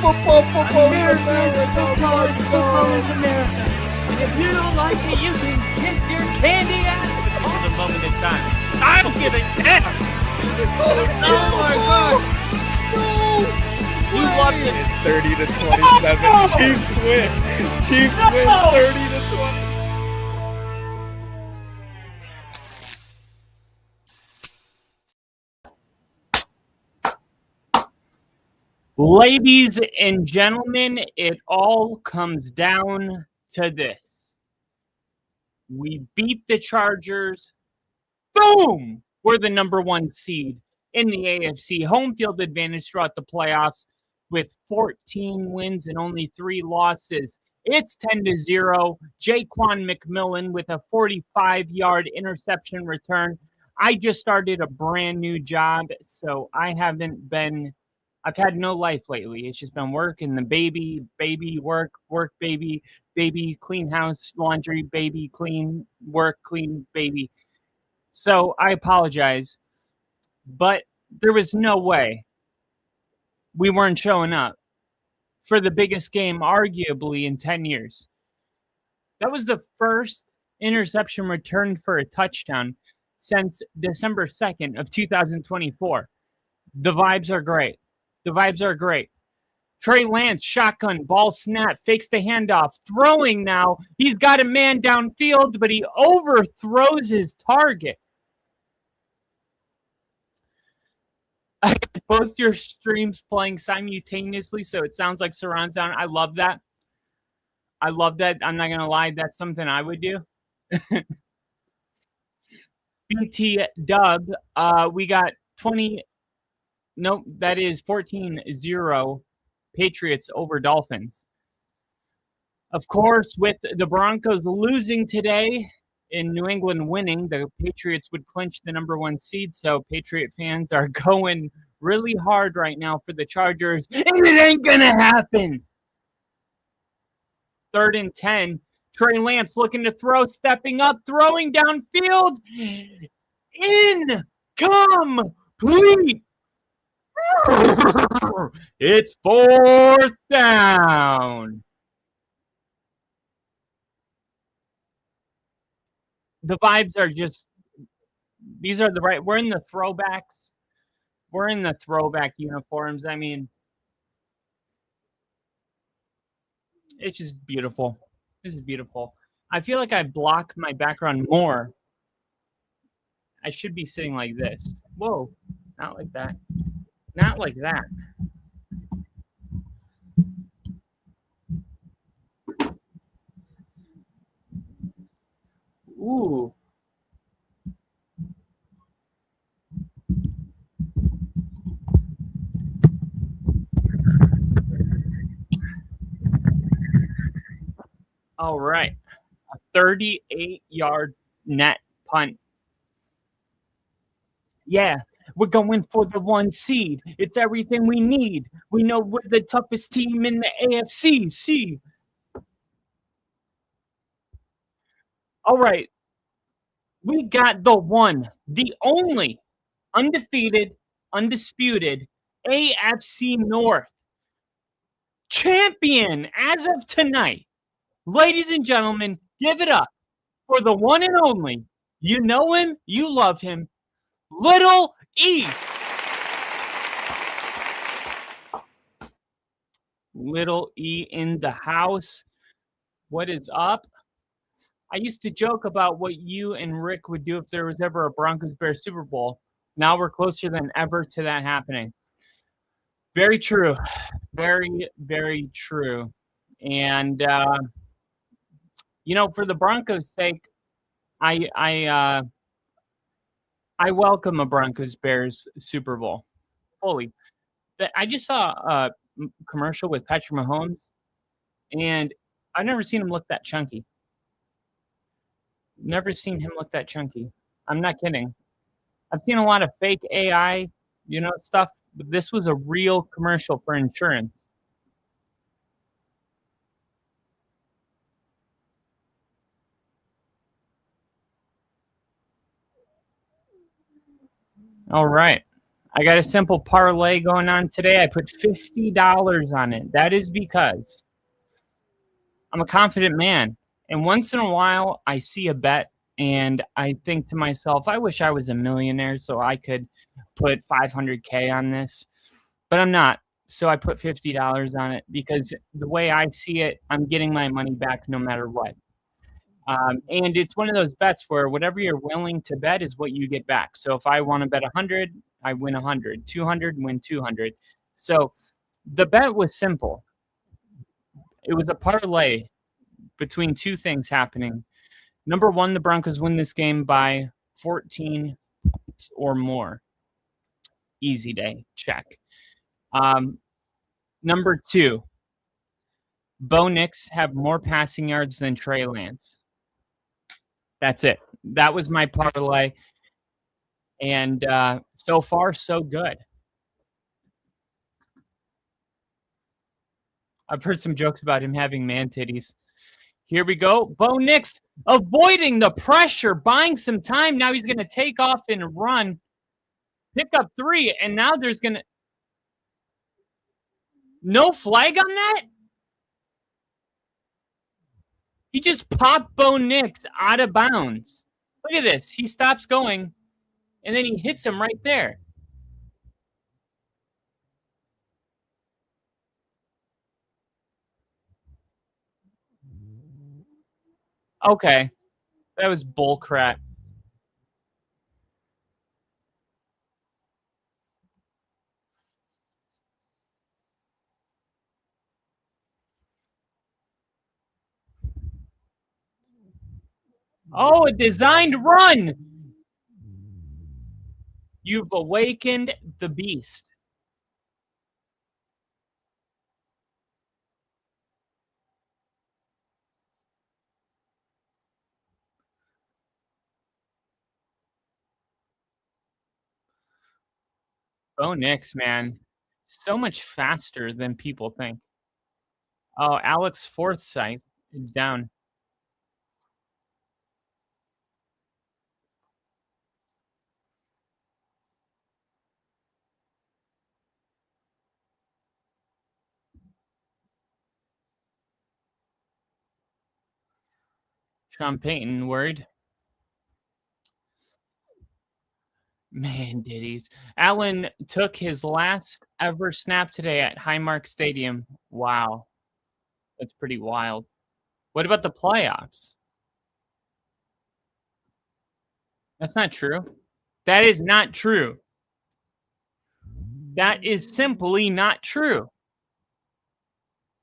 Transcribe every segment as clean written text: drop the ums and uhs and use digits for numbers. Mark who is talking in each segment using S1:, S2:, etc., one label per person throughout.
S1: Football is
S2: America.
S1: America.
S2: Football is America. And if you don't like it, you can kiss your candy ass. This is a moment in time. I don't give a damn. Oh my God.
S1: No.
S2: You love this.
S3: 30 to 27.
S2: No!
S3: Chiefs win. Chiefs
S2: No!
S3: win 30 to 20.
S2: Ladies and gentlemen, it all comes down to this. We beat the Chargers. Boom! We're the number one seed in the AFC. Home field advantage throughout the playoffs with 14 wins and only 3 losses. It's 10-0. Jaquan McMillan with a 45-yard interception return. I just started a brand new job, so I've had no life lately. It's just been work and the baby, work, baby, clean house, laundry, baby, clean, work, clean, baby. So I apologize, but there was no way we weren't showing up for the biggest game arguably in 10 years. That was the first interception returned for a touchdown since December 2nd of 2024. The vibes are great. The vibes are great. Trey Lance, shotgun, ball snap, fakes the handoff, throwing now. He's got a man downfield, but he overthrows his target. I got both your streams playing simultaneously, so it sounds like surround sound. I love that. I'm not going to lie. That's something I would do. BT Dub, we got 20. Nope, that is 14-0 Patriots over Dolphins. Of course, with the Broncos losing today and New England winning, the Patriots would clinch the number one seed. So Patriot fans are going really hard right now for the Chargers, and it ain't going to happen. 3rd and 10. Trey Lance looking to throw, stepping up, throwing downfield. Incomplete. It's 4th down. The vibes are just, these are the right, we're in the throwbacks. We're in the throwback uniforms. I mean, it's just beautiful. This is beautiful. I feel like I block my background more. I should be sitting like this. Whoa, not like that. Not like that. Ooh. All right. A 38-yard net punt. Yeah. We're going for the 1 seed. It's everything we need. We know we're the toughest team in the AFC. See. All right. We got the one, the only undefeated, undisputed AFC North champion as of tonight. Ladies and gentlemen, give it up for the one and only. You know him, you love him, Little E. Little E in the house. What is up? I used to joke about what you and Rick would do if there was ever a Broncos-Bears Super Bowl. Now we're closer than ever to that happening. Very true. Very, very true. And, for the Broncos' sake, I welcome a Broncos-Bears Super Bowl fully. I just saw a commercial with Patrick Mahomes, and I've never seen him look that chunky. Never seen him look that chunky. I'm not kidding. I've seen a lot of fake AI, stuff, but this was a real commercial for insurance. All right. I got a simple parlay going on today. I put $50 on it. That is because I'm a confident man. And once in a while, I see a bet and I think to myself, I wish I was a millionaire so I could put 500K on this, but I'm not. So I put $50 on it because the way I see it, I'm getting my money back no matter what. And it's one of those bets where whatever you're willing to bet is what you get back. So if I want to bet 100, I win 100, 200, win 200. So the bet was simple. It was a parlay between two things happening. Number one, the Broncos win this game by 14 points or more. Easy day, check. Number two, Bo Nix have more passing yards than Trey Lance. That's it. That was my parlay. And so far, so good. I've heard some jokes about him having man titties. Here we go. Bo Nix avoiding the pressure, buying some time. Now he's going to take off and run. Pick up 3, and now there's going to... No flag on that? He just popped Bo Nix out of bounds. Look at this. He stops going, and then he hits him right there. Okay. That was bull crap. Oh, a designed run. You've awakened the beast. Bo Nix, man. So much faster than people think. Oh, Alex Forsythe is down. Sean Payton worried. Man, ditties. Allen took his last ever snap today at Highmark Stadium. Wow. That's pretty wild. What about the playoffs? That's not true. That is not true. That is simply not true.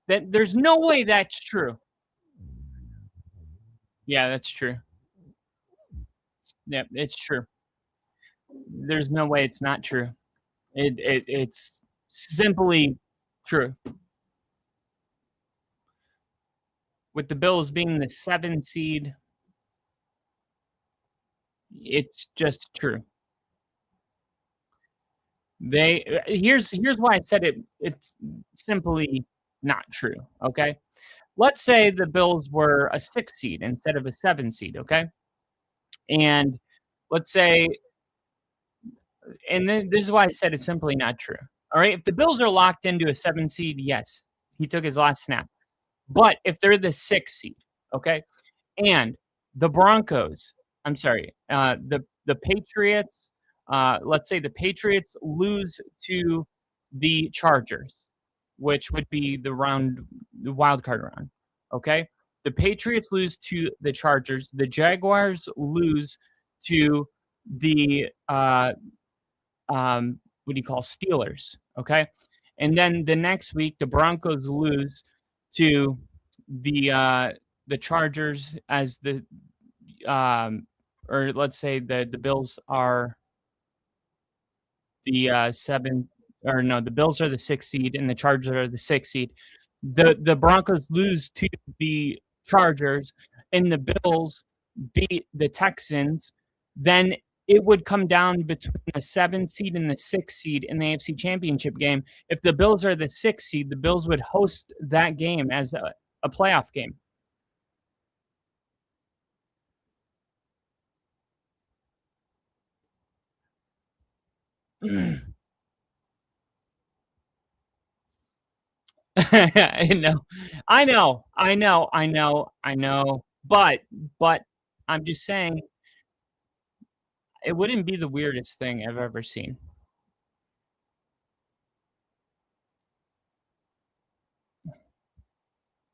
S2: That there's no way that's true. Yeah, that's true. Yeah, it's true. There's no way it's not true. It's simply true. With the Bills being the 7 seed, it's just true. Here's why I said it's simply not true, okay? Let's say the Bills were a 6 seed instead of a 7 seed, okay? And let's say and then this is why I said it's simply not true. All right? If the Bills are locked into a 7 seed, yes, he took his last snap. But if they're the 6 seed, okay? And the Broncos, I'm sorry, the Patriots, let's say the Patriots lose to the Chargers, which would be the wild card round. Okay, the Patriots lose to the Chargers. The Jaguars lose to the what do you call Steelers? Okay, and then the next week the Broncos lose to the Chargers as the or let's say the Bills are the 7 or no, the Bills are the 6th seed and the Chargers are the 6th seed. The Broncos lose to the Chargers and the Bills beat the Texans, then it would come down between the 7th seed and the 6th seed in the AFC Championship game. If the Bills are the 6th seed, the Bills would host that game as a playoff game. I know. But I'm just saying it wouldn't be the weirdest thing I've ever seen.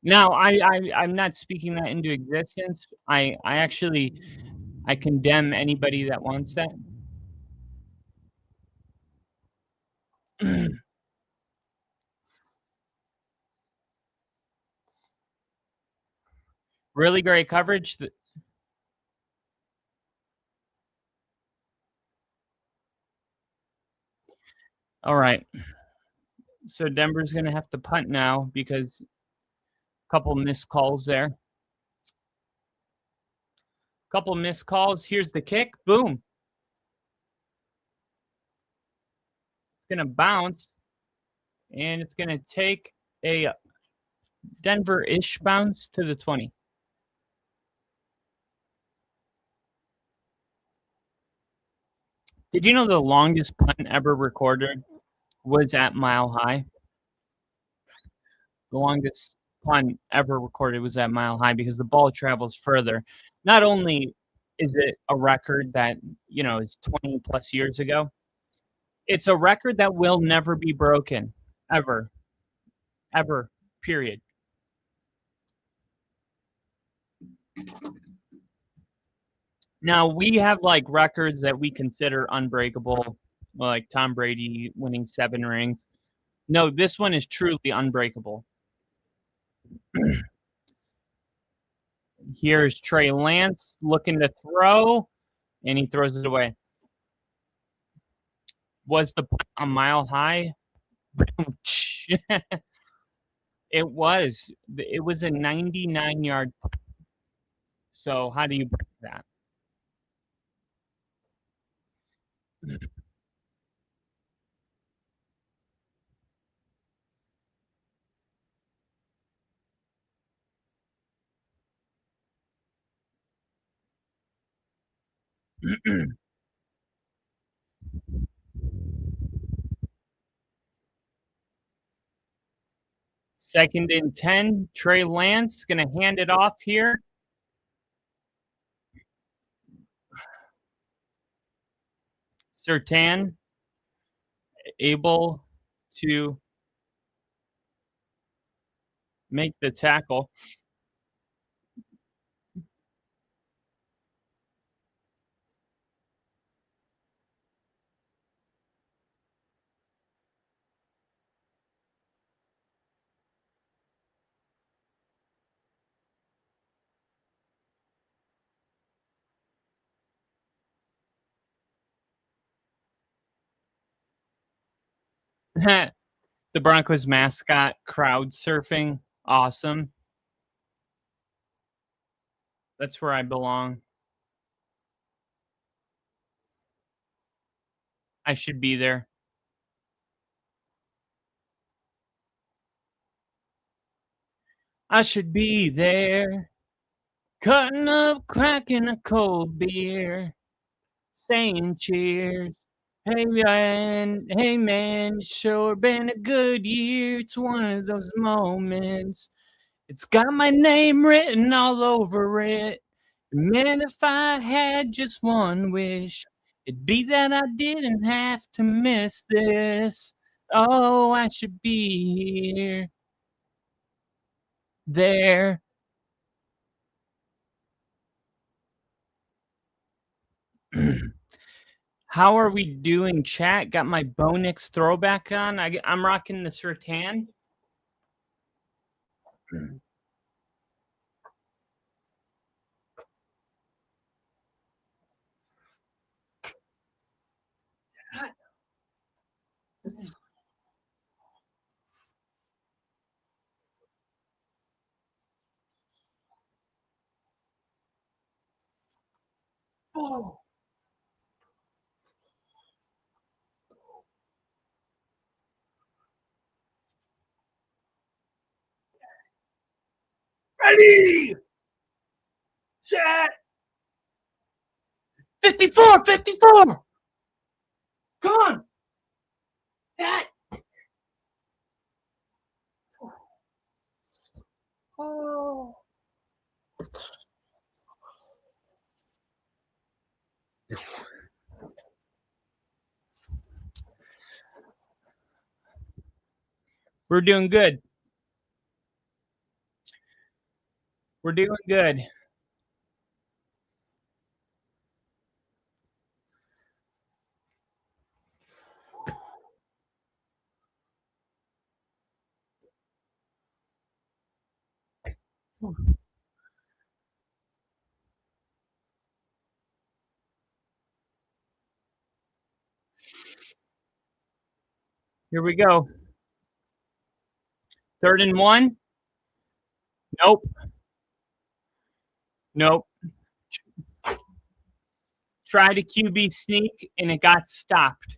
S2: Now, I'm not speaking that into existence. I actually I condemn anybody that wants that. Really great coverage. All right. So Denver's going to have to punt now because a couple missed calls there. Couple missed calls. Here's the kick. Boom. It's going to bounce and it's going to take a Denver-ish bounce to the 20. Did you know the longest punt ever recorded was at Mile High? The longest punt ever recorded was at Mile High because the ball travels further. Not only is it a record that, is 20 plus years ago, it's a record that will never be broken, ever, ever, period. Now, we have like records that we consider unbreakable, like Tom Brady winning 7 rings. No, this one is truly unbreakable. Here's Trey Lance looking to throw, and he throws it away. Was the punt a Mile High? It was. It was a 99-yard punt. So how do you break that? Second and 10. Trey Lance going to hand it off here. Surtain able to make the tackle. The Broncos mascot crowd surfing. Awesome. That's where I belong. I should be there. I should be there. Cutting up, cracking a cold beer. Saying cheers. Hey man, sure been a good year. It's one of those moments. It's got my name written all over it. Man, if I had just one wish, it'd be that I didn't have to miss this. Oh, I should be here, there. How are we doing, chat? Got my Bonix throwback on. I'm rocking the Surtain. Oh. Ready! Set! 54! 54! Come on! That! Oh. We're doing good. We're doing good. Here we go. 3rd and 1. Nope. Nope. Tried a QB sneak and it got stopped.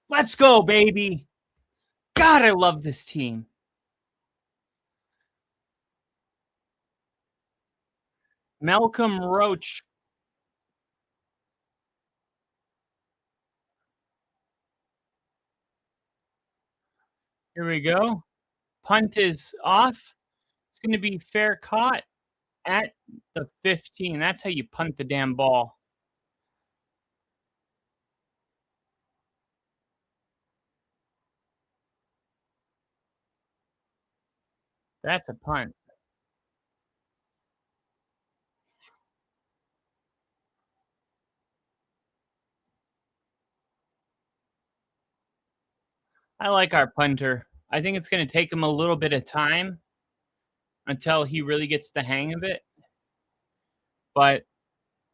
S2: Let's go, baby. God, I love this team. Malcolm Roach. Here we go. Punt is off. It's going to be fair caught at the 15. That's how you punt the damn ball. That's a punt. I like our punter. I think it's going to take him a little bit of time until he really gets the hang of it. But,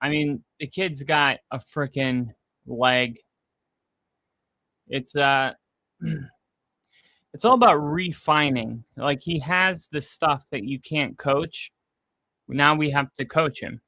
S2: I mean, the kid's got a freaking leg. It's it's all about refining. Like, he has the stuff that you can't coach. Now we have to coach him.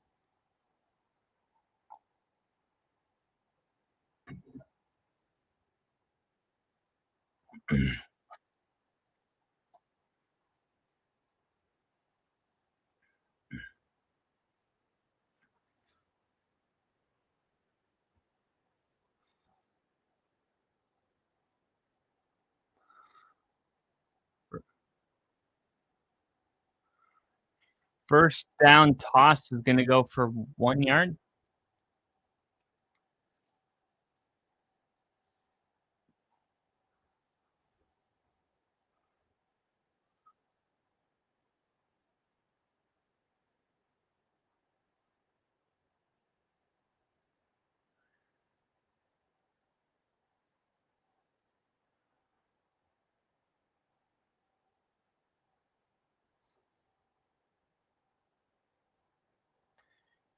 S2: First down toss is going to go for 1 yard.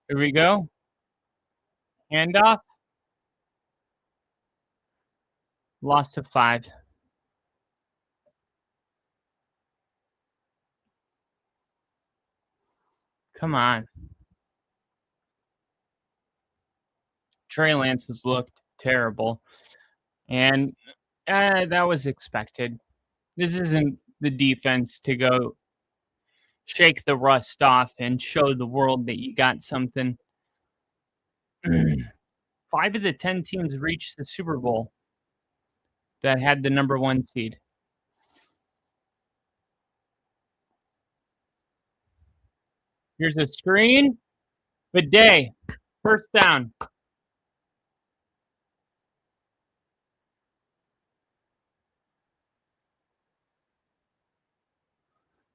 S2: Here we go. Handoff. Loss of 5. Come on. Trey Lance has looked terrible. And that was expected. This isn't the defense to go shake the rust off and show the world that you got something. 5 of the 10 teams reached the Super Bowl that had the number 1 seed. Here's a screen. Good day. First down.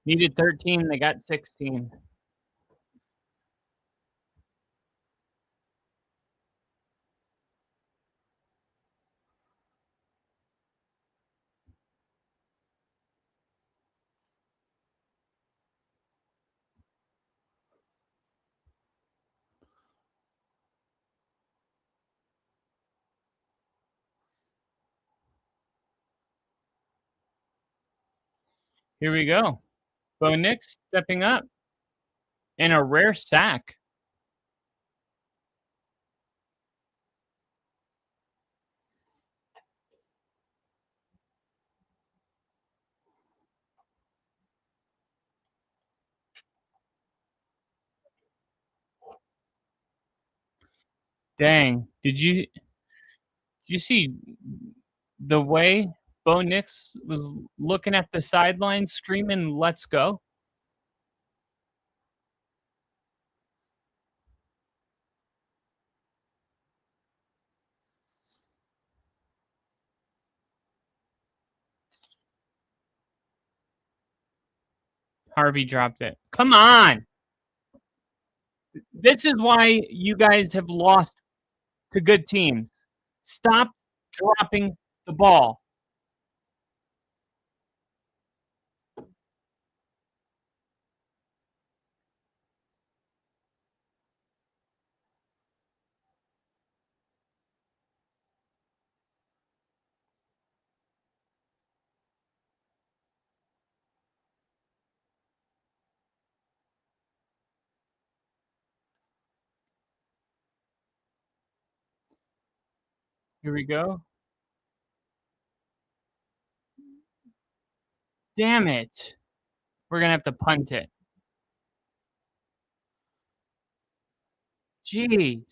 S2: Needed 13. They got 16. Here we go. Bo Nix stepping up. And a rare sack. Dang. Did you see the way Bo Nix was looking at the sidelines screaming, "Let's go"? Harvey dropped it. Come on. This is why you guys have lost to good teams. Stop dropping the ball. Here we go. Damn it. We're going to have to punt it. Jeez.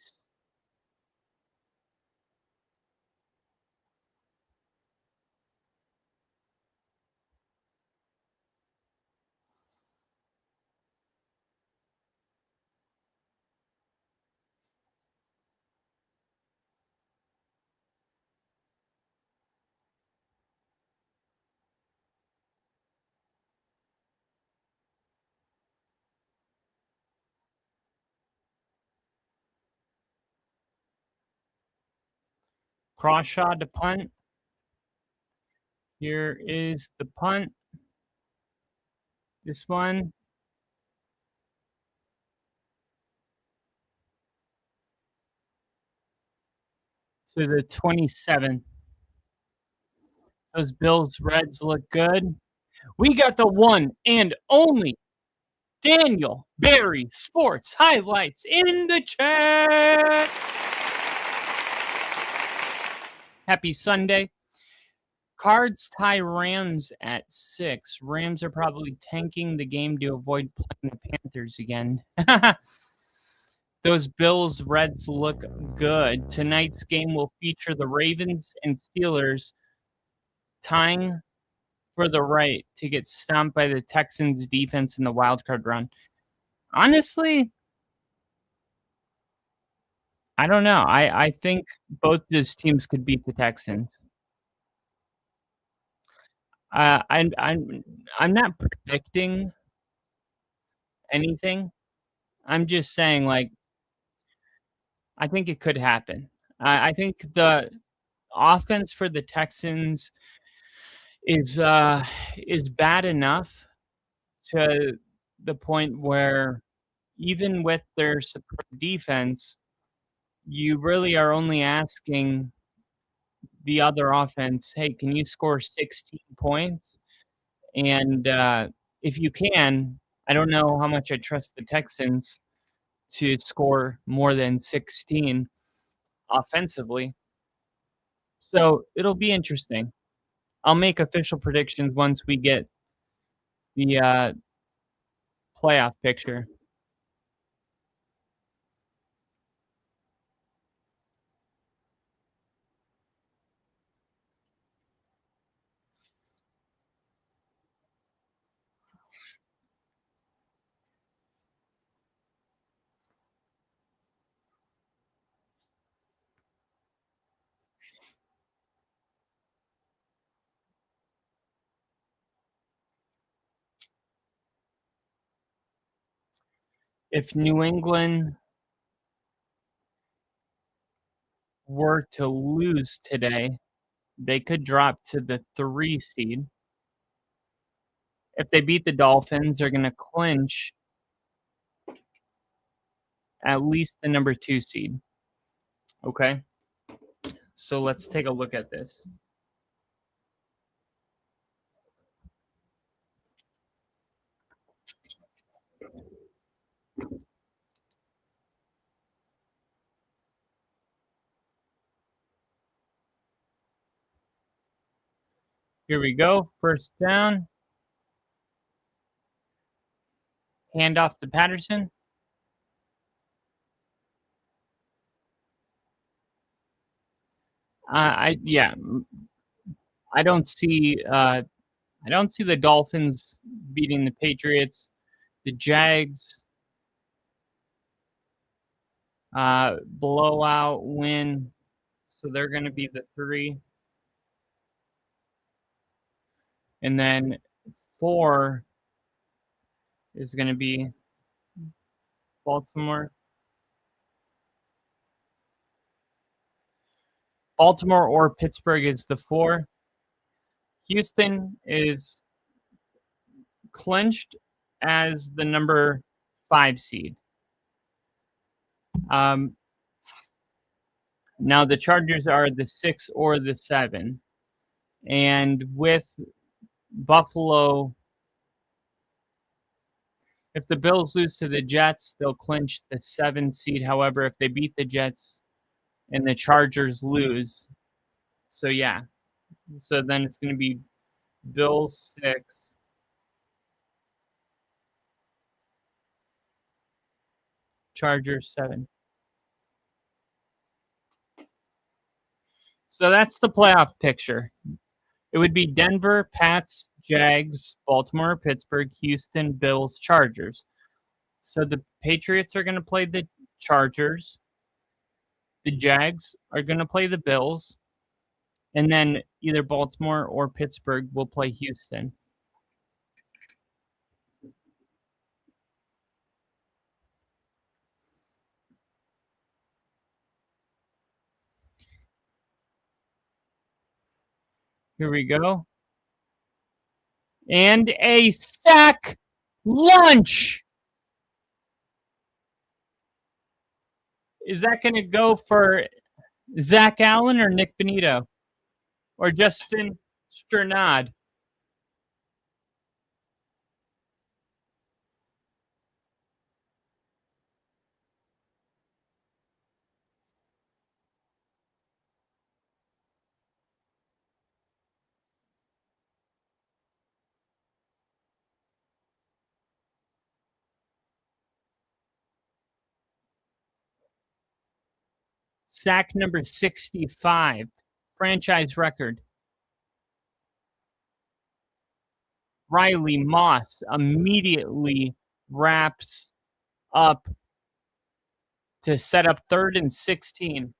S2: Cross shot to punt. Here is the punt. This one. To the 27. Those Bills Reds look good. We got the one and only Daniel Barry Sports Highlights in the chat. Happy Sunday. Cards tie Rams at 6. Rams are probably tanking the game to avoid playing the Panthers again. Those Bills Reds look good. Tonight's game will feature the Ravens and Steelers tying for the right to get stomped by the Texans defense in the wildcard round. Honestly, I don't know. I think both these teams could beat the Texans. I'm not predicting anything. I'm just saying, like, I think it could happen. I think the offense for the Texans is bad enough to the point where even with their superb defense, you really are only asking the other offense, "Hey, can you score 16 points?" And if you can, I don't know how much I trust the Texans to score more than 16 offensively. So it'll be interesting. I'll make official predictions once we get the playoff picture. If New England were to lose today, they could drop to the 3 seed. If they beat the Dolphins, they're going to clinch at least the number 2 seed. Okay? So let's take a look at this. Here we go. First down. Hand off to Patterson. Yeah, I don't see I don't see the Dolphins beating the Patriots. The Jags blowout win, so they're going to be the 3. And then 4 is going to be Baltimore. Baltimore or Pittsburgh is the 4. Houston is clinched as the number 5 seed. Now the Chargers are the 6 or the 7. And with Buffalo, if the Bills lose to the Jets, they'll clinch the 7 seed. However, if they beat the Jets and the Chargers lose, so yeah. So then it's going to be Bills 6, Chargers 7. So that's the playoff picture. It would be Denver, Pats, Jags, Baltimore, Pittsburgh, Houston, Bills, Chargers. So the Patriots are going to play the Chargers. The Jags are going to play the Bills. And then either Baltimore or Pittsburgh will play Houston. Here we go. And a sack lunch. Is that going to go for Zach Allen or Nick Benito? Or Justin Sternad? Sack number 65. Franchise record. Riley Moss immediately wraps up to set up 3rd and 16.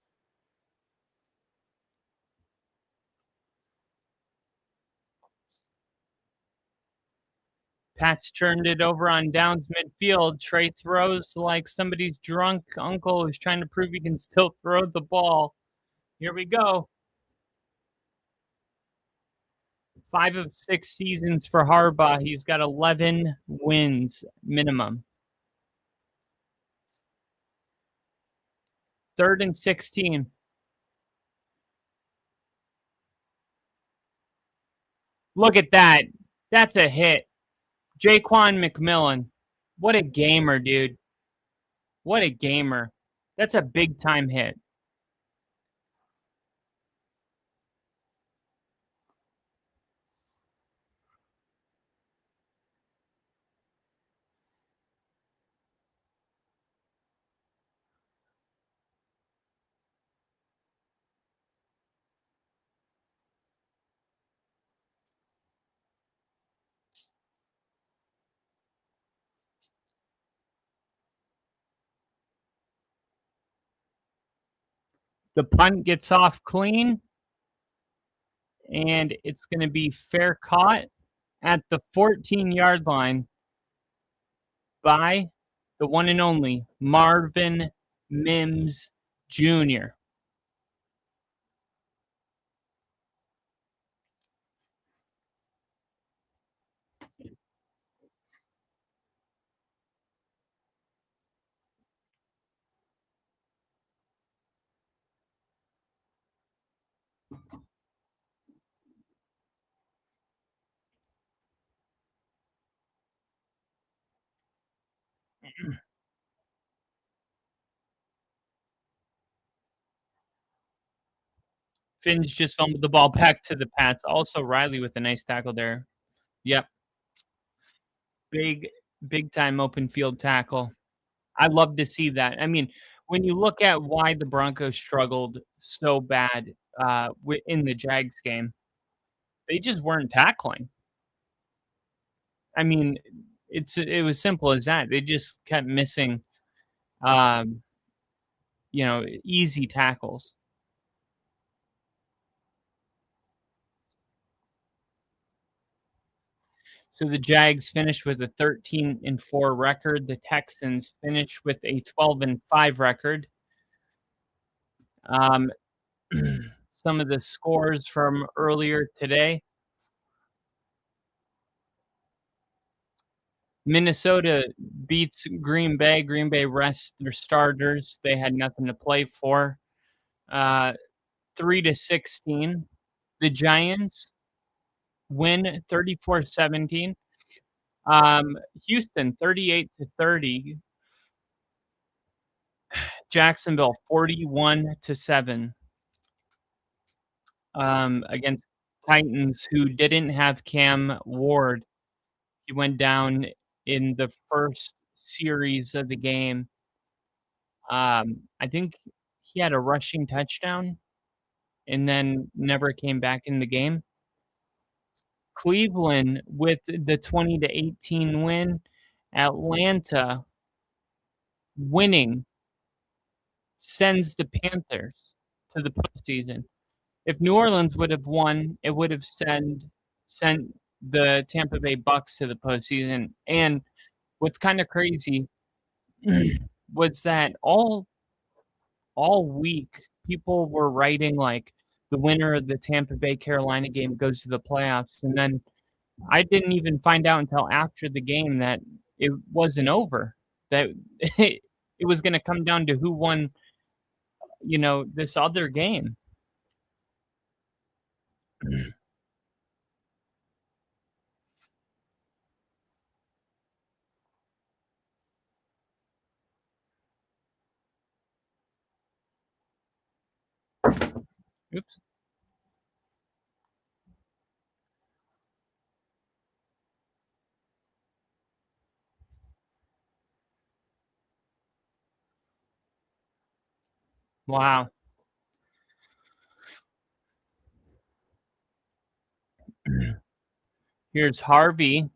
S2: Pats turned it over on downs midfield. Trey throws like somebody's drunk uncle who's trying to prove he can still throw the ball. Here we go. 5 of 6 seasons for Harbaugh. He's got 11 wins minimum. 3rd and 16. Look at that. That's a hit. Jaquan McMillan. What a gamer, dude. What a gamer. That's a big-time hit. The punt gets off clean, and it's going to be fair caught at the 14-yard line by the one and only Marvin Mims Jr. Finns just fumbled the ball back to the Pats. Also, Riley with a nice tackle there. Yep. Big time open field tackle. I love to see that. I mean, when you look at why the Broncos struggled so bad in the Jags game. They just weren't tackling. I mean, it was simple as that. They just kept missing, um, easy tackles. So the Jags finished with a 13-4 record. The Texans finished with a 12-5 record. Some of the scores from earlier today. Minnesota beats Green Bay. Green Bay rests their starters. They had nothing to play for. 3-16. The Giants win 34-17. Houston 38-30. Jacksonville 41-7. Against Titans, who didn't have Cam Ward. He went down in the first series of the game. I think he had a rushing touchdown and then never came back in the game. Cleveland with the 20-18 win. Atlanta winning sends the Panthers to the postseason. If New Orleans would have won, it would have sent the Tampa Bay Bucks to the postseason. And what's kind of crazy was that all week people were writing like the winner of the Tampa Bay Carolina game goes to the playoffs, and then I didn't even find out until after the game that it wasn't over. That it was going to come down to who won, this other game. Oops. Wow. Here's Harvey.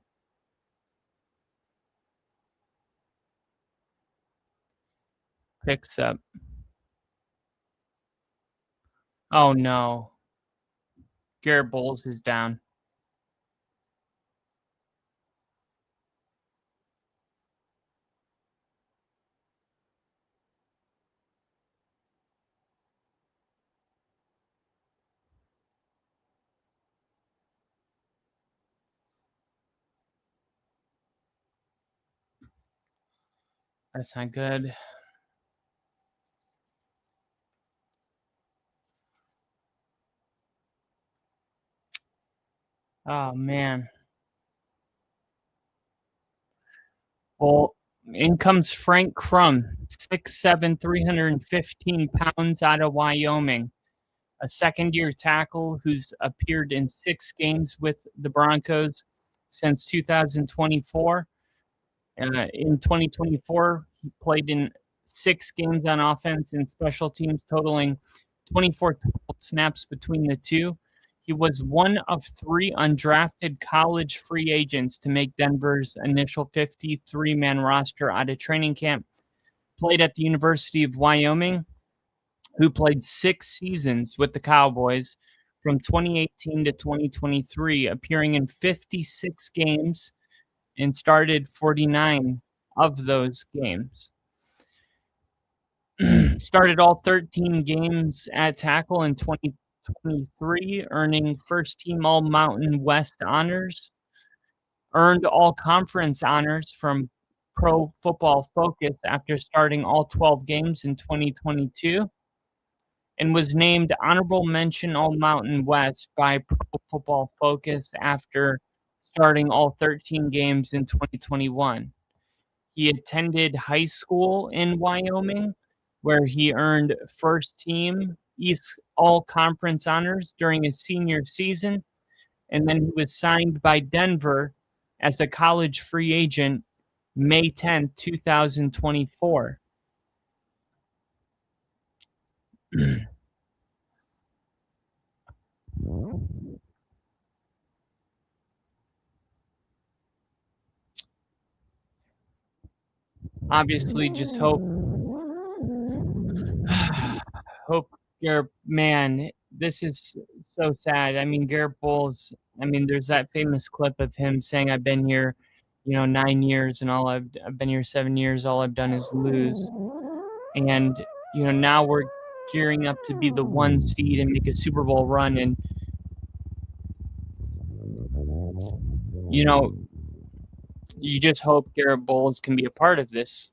S2: Picks up. Oh, no. Garrett Bowles is down. That's not good. Oh, man. Well, in comes Frank Crum, 6'7", 315 pounds out of Wyoming. A second-year tackle who's appeared in 6 games with the Broncos since 2024. In 2024, he played in 6 games on offense and special teams, totaling 24 total snaps between the two. He was one of 3 undrafted college free agents to make Denver's initial 53-man roster out of training camp. Played at the University of Wyoming, who played 6 seasons with the Cowboys from 2018 to 2023, appearing in 56 games and started 49 of those games. Started all 13 games at tackle in 2023, earning first-team All-Mountain West honors. Earned all-conference honors from Pro Football Focus after starting all 12 games in 2022. And was named Honorable Mention All-Mountain West by Pro Football Focus after starting all 13 games in 2021. He attended high school in Wyoming, where he earned first-team East All-Conference honors during his senior season, and then he was signed by Denver as a college free agent May 10, 2024. obviously just hope hope Garrett, man, this is so sad. I mean, Garrett Bowles, I mean, there's that famous clip of him saying, I've been here, 9 years, and I've been here 7 years. All I've done is lose. And, now we're gearing up to be the 1 seed and make a Super Bowl run. And, you just hope Garrett Bowles can be a part of this.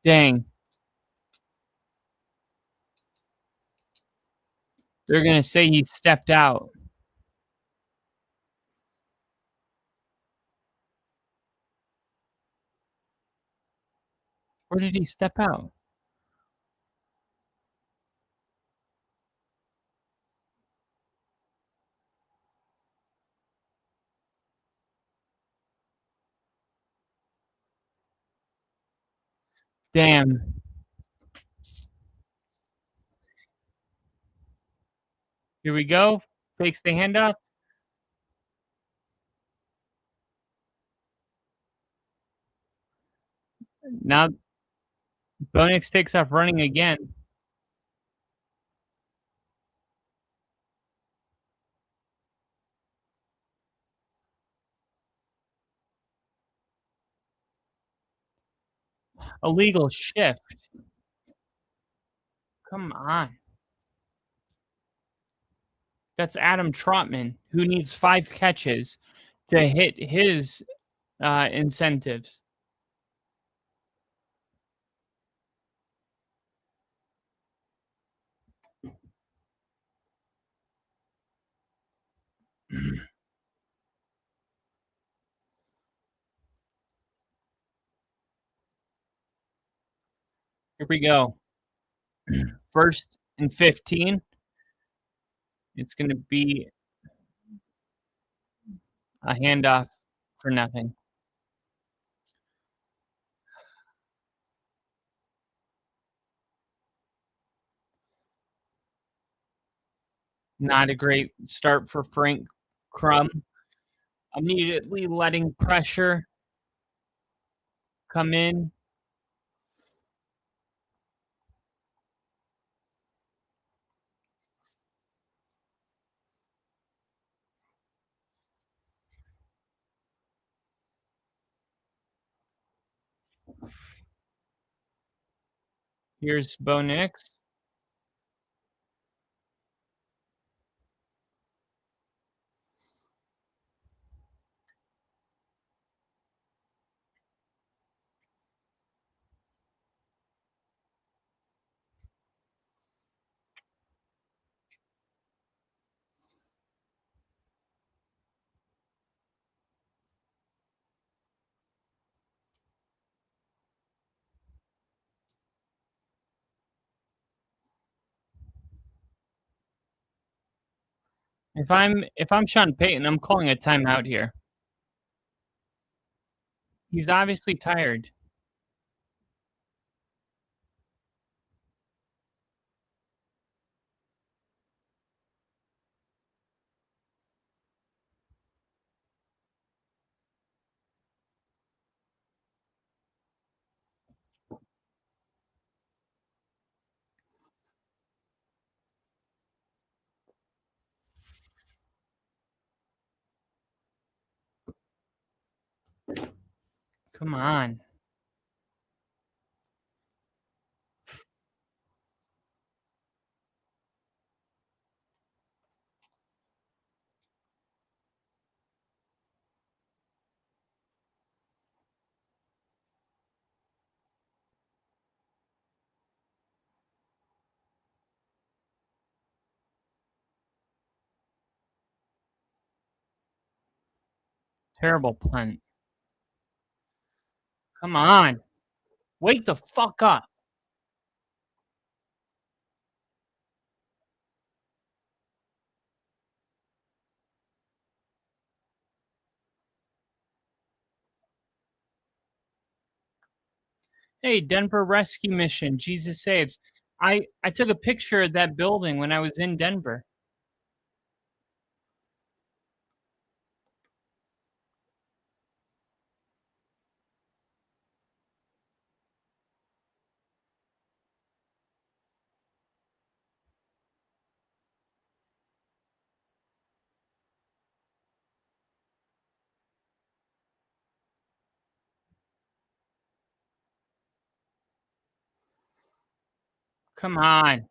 S2: Dang. They're going to say he stepped out. Where did he step out? Damn. Here we go. Fakes the handoff. Now Bo Nix takes off running again. Illegal shift. Come on. That's Adam Trotman, who needs 5 catches to hit his incentives. Here we go. 1st and 15. It's going to be a handoff for nothing. Not a great start for Frank Crum. Immediately letting pressure come in. Here's Bo Nix. If I'm Sean Payton, I'm calling a timeout here. He's obviously tired. Come on. Terrible punt. Come on. Wake the fuck up. Hey, Denver rescue mission. Jesus saves. I took a picture of that building when I was in Denver. Come on.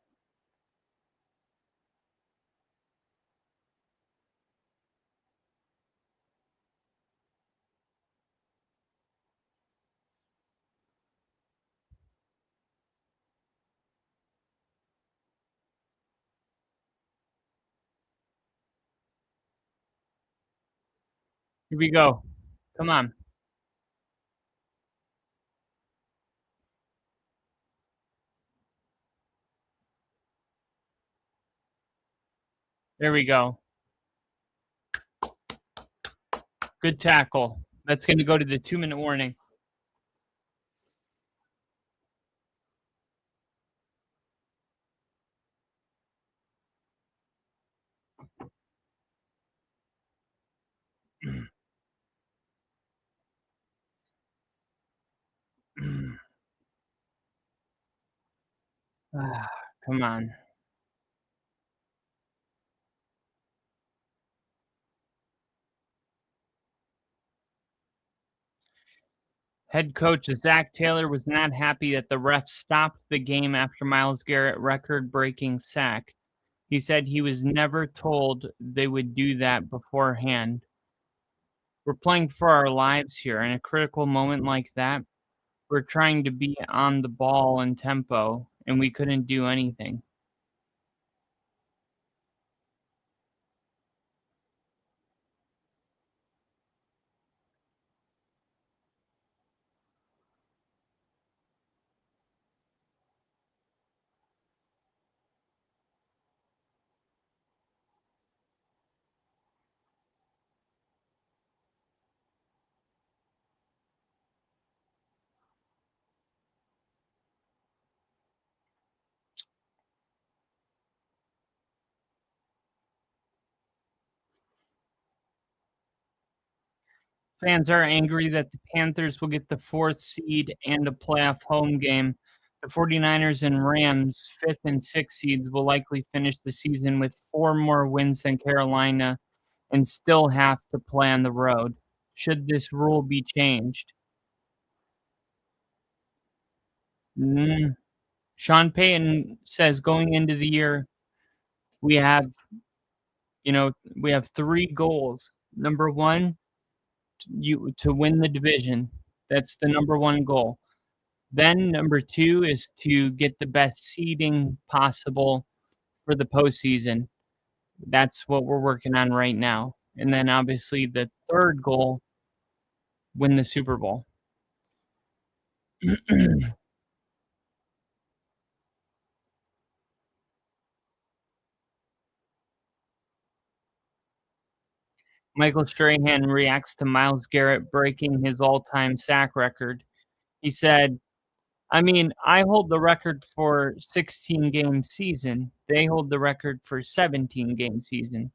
S2: Here we go. Come on. There we go. Good tackle. That's going to go to the 2-minute warning. Come on. Head coach Zach Taylor was not happy that the refs stopped the game after Myles Garrett record-breaking sack. He said he was never told they would do that beforehand. We're playing for our lives here. In a critical moment like that, we're trying to be on the ball and tempo, and we couldn't do anything. Fans are angry that the Panthers will get the 4th seed and a playoff home game. The 49ers and Rams, 5th and 6th seeds, will likely finish the season with 4 more wins than Carolina and still have to play on the road. Should this rule be changed? Sean Payton says going into the year, we have, we have 3 goals. Number 1, to win the division. That's the number 1 goal. Then number 2 is to get the best seeding possible for the postseason. That's what we're working on right now. And then obviously the 3rd goal, win the Super Bowl. Michael Strahan reacts to Myles Garrett breaking his all-time sack record. He said, I mean, I hold the record for 16-game season. They hold the record for 17-game season.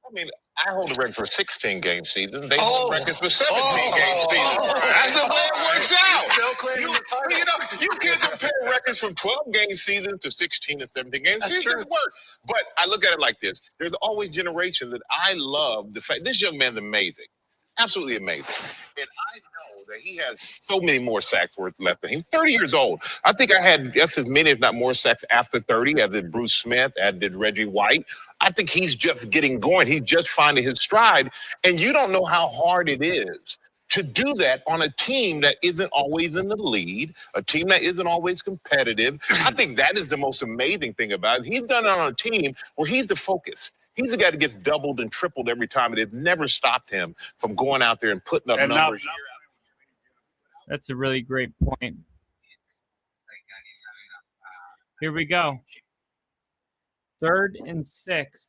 S4: I mean, I hold the record for 16-game season. They hold the record for 17-game season. That's the way it works out.
S1: Still claiming the title.
S4: You can't compare records from 12-game seasons to 16 and 17-game seasons.
S1: true.
S4: It work. But I look at it like this. There's always generations that I love the fact this young man's amazing. Absolutely amazing. And I know that he has so many more sacks worth left than him. 30 years old. I think I had just as many, if not more, sacks after 30, as did Bruce Smith, as did Reggie White. I think he's just getting going. He's just finding his stride. And you don't know how hard it is to do that on a team that isn't always in the lead, a team that isn't always competitive. I think that is the most amazing thing about it. He's done it on a team where he's the focus. He's the guy that gets doubled and tripled every time, and it never stopped him from going out there and putting up numbers.
S2: That's a really great point. Here we go. 3rd and 6.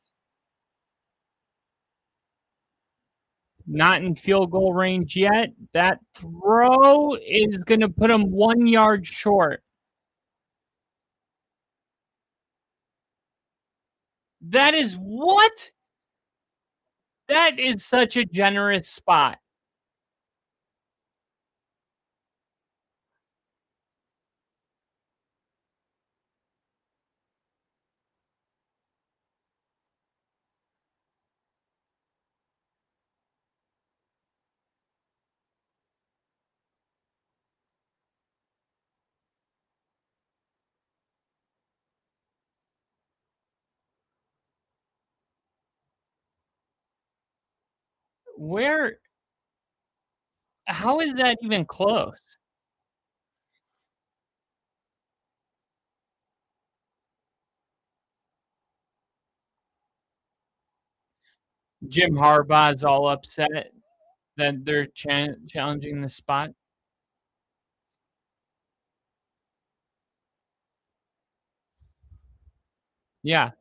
S2: Not in field goal range yet. That throw is going to put him 1 yard short. That is what? That is such a generous spot. Where? How is that even close? Jim Harbaugh's all upset that they're challenging the spot. Yeah.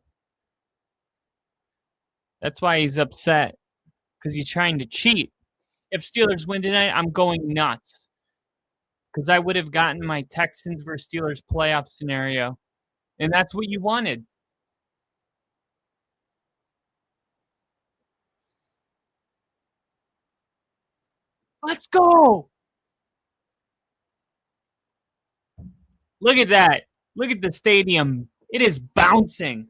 S2: That's why he's upset, because he's trying to cheat. If Steelers win tonight, I'm going nuts, because I would have gotten my Texans versus Steelers playoff scenario, and that's what you wanted. Let's go. Look at that. Look at the stadium. It is bouncing.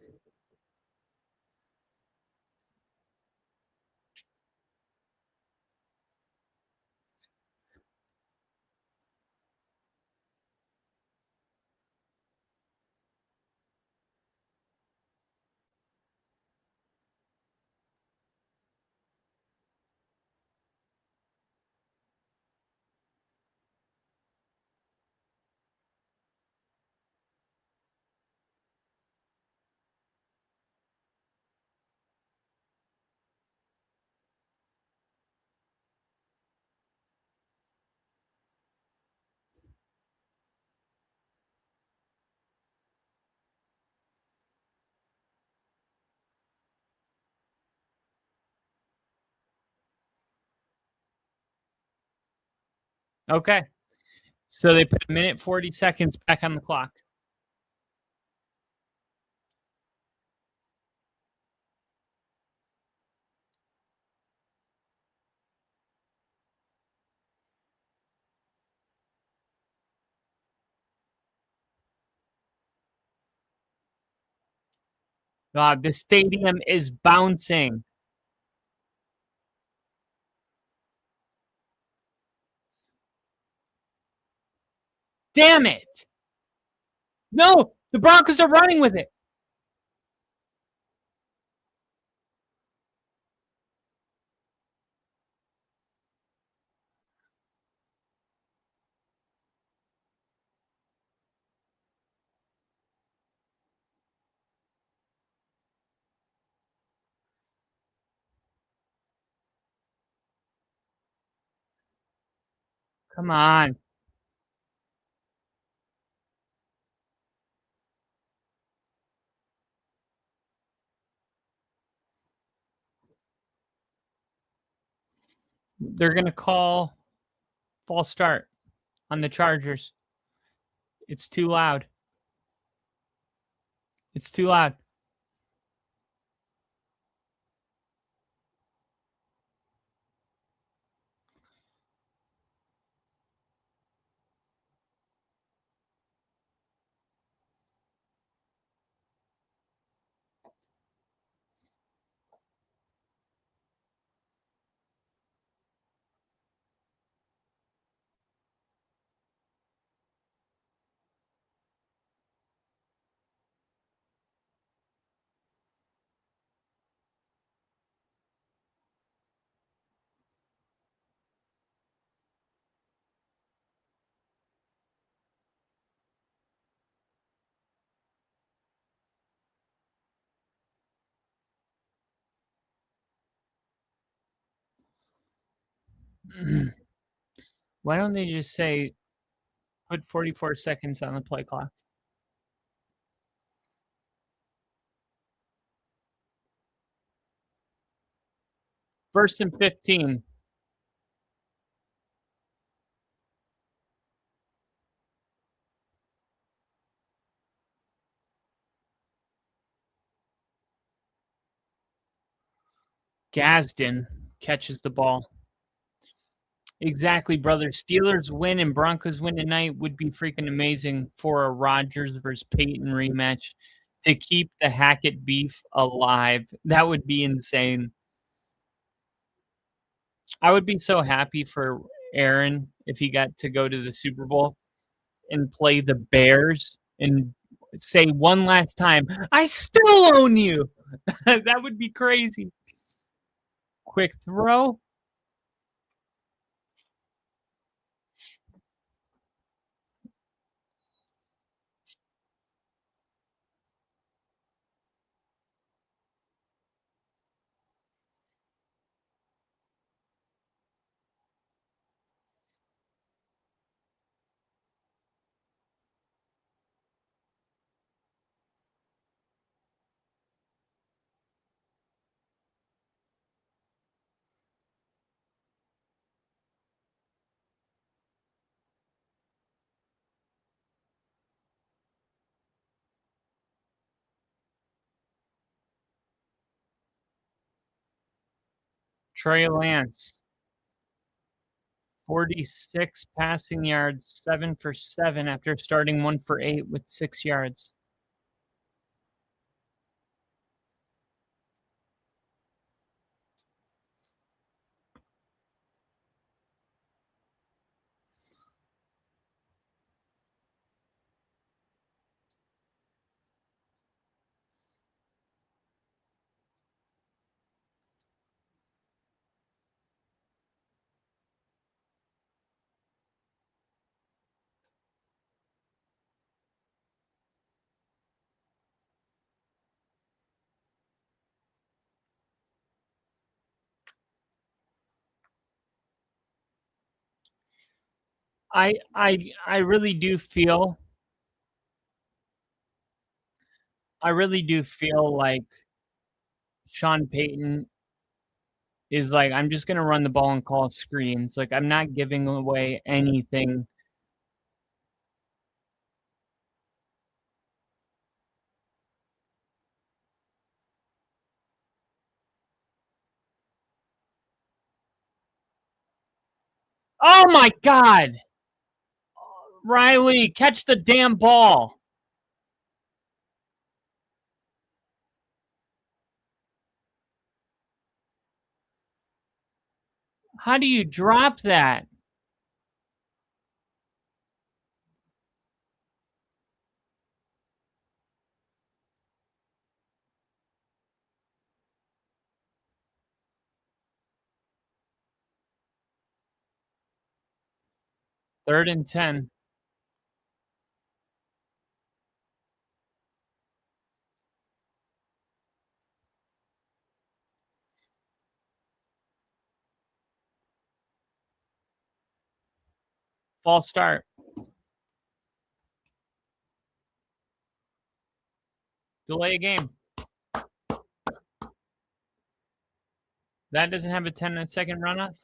S2: Okay. So they put a minute 40 seconds back on the clock. God, the stadium is bouncing. Damn it. No, the Broncos are running with it. Come on. They're going to call false start on the Chargers. It's too loud. It's too loud. Why don't they just say put 44 seconds on the play clock? First and 15. Gadsden catches the ball. Exactly, brother. Steelers win and Broncos win tonight would be freaking amazing for a Rodgers versus Peyton rematch to keep the Hackett beef alive. That would be insane. I would be so happy for Aaron if he got to go to the Super Bowl and play the Bears and say one last time, I still own you. That would be crazy. Quick throw. Trey Lance. 46 passing yards, 7 for 7 after starting 1 for 8 with 6 yards. I really do feel like Sean Payton is like, I'm just gonna run the ball and call screens. Like I'm not giving away anything. Oh my God. Riley, catch the damn ball. How do you drop that? Third and 10. False start. Delay a game. That doesn't have a 10-second runoff.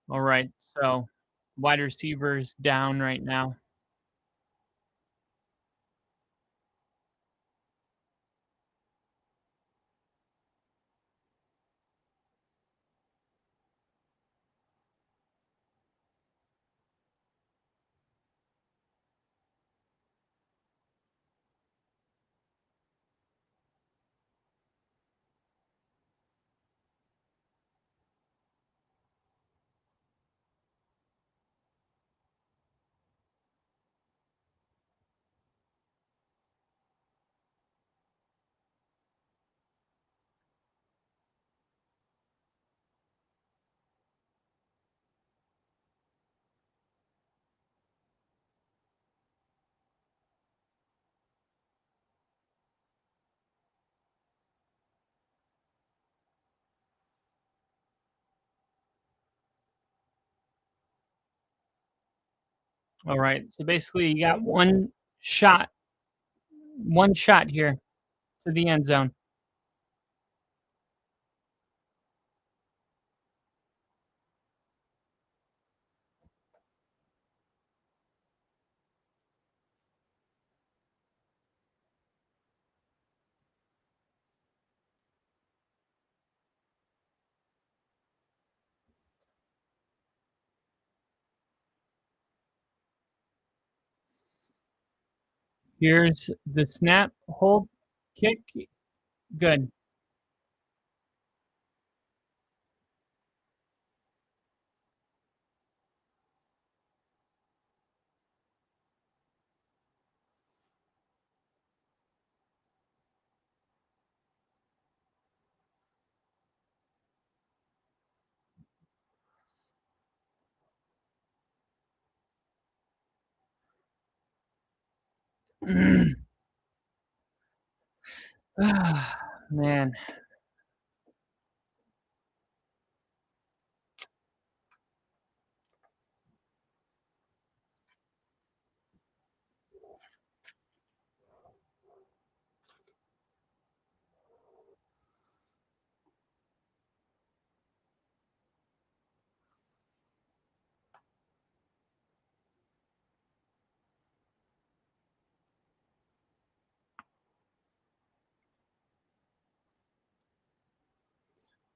S2: All right. So wide receivers down right now. All right. So basically, you got one shot here to the end zone. Here's the snap, hold, kick. Good. Man.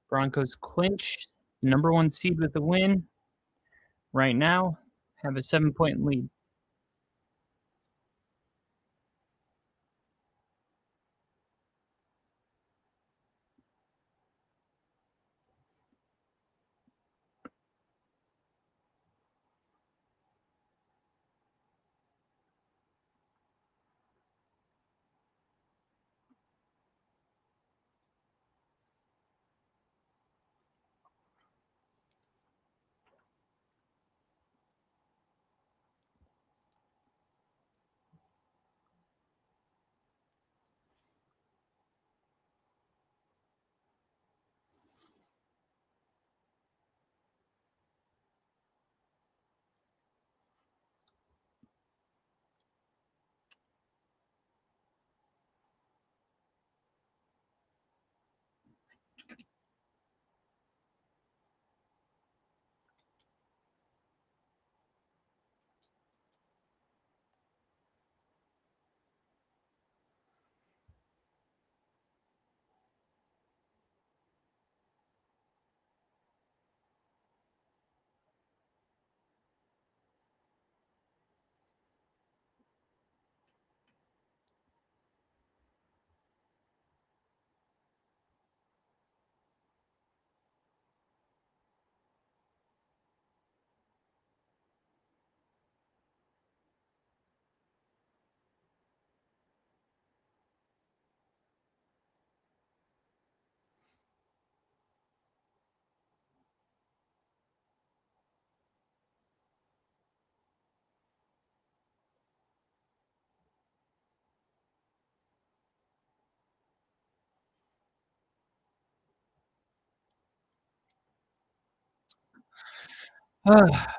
S2: Broncos clinch number 1 seed with a win. Right now, have a 7-point lead.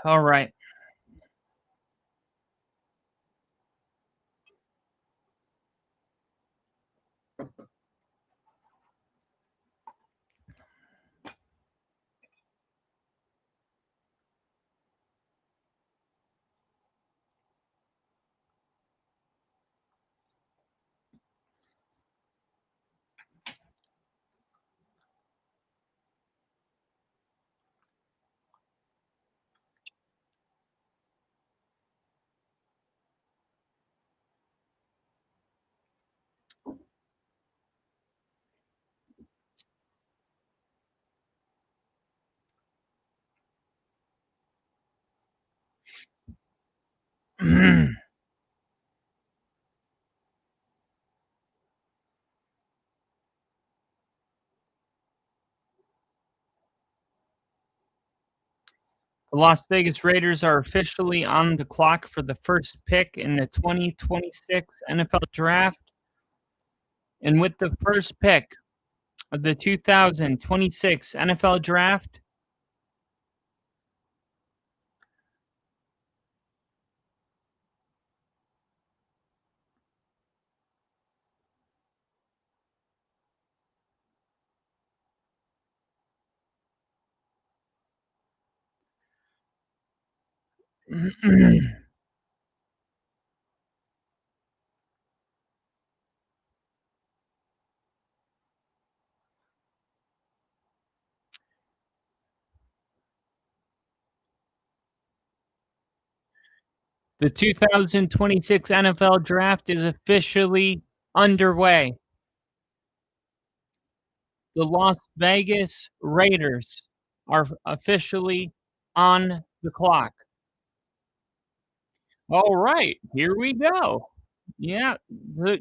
S2: All right. The Las Vegas Raiders are officially on the clock for the first pick in the 2026 NFL Draft. And with the first pick of the 2026 NFL Draft, the 2026 NFL Draft is officially underway. The Las Vegas Raiders are officially on the clock. All right, here we go. Yeah,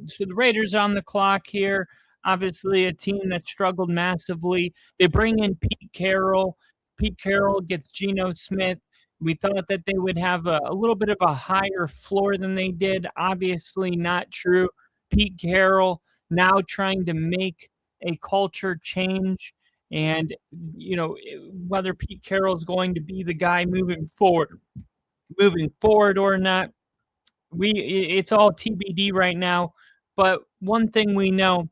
S2: so the Raiders on the clock here. Obviously, a team that struggled massively. They bring in Pete Carroll. Pete Carroll gets Geno Smith. We thought that they would have a little bit of a higher floor than they did. Obviously, not true. Pete Carroll now trying to make a culture change. And, you know, whether Pete Carroll is going to be the guy moving forward or not, it's all TBD right now. But one thing we know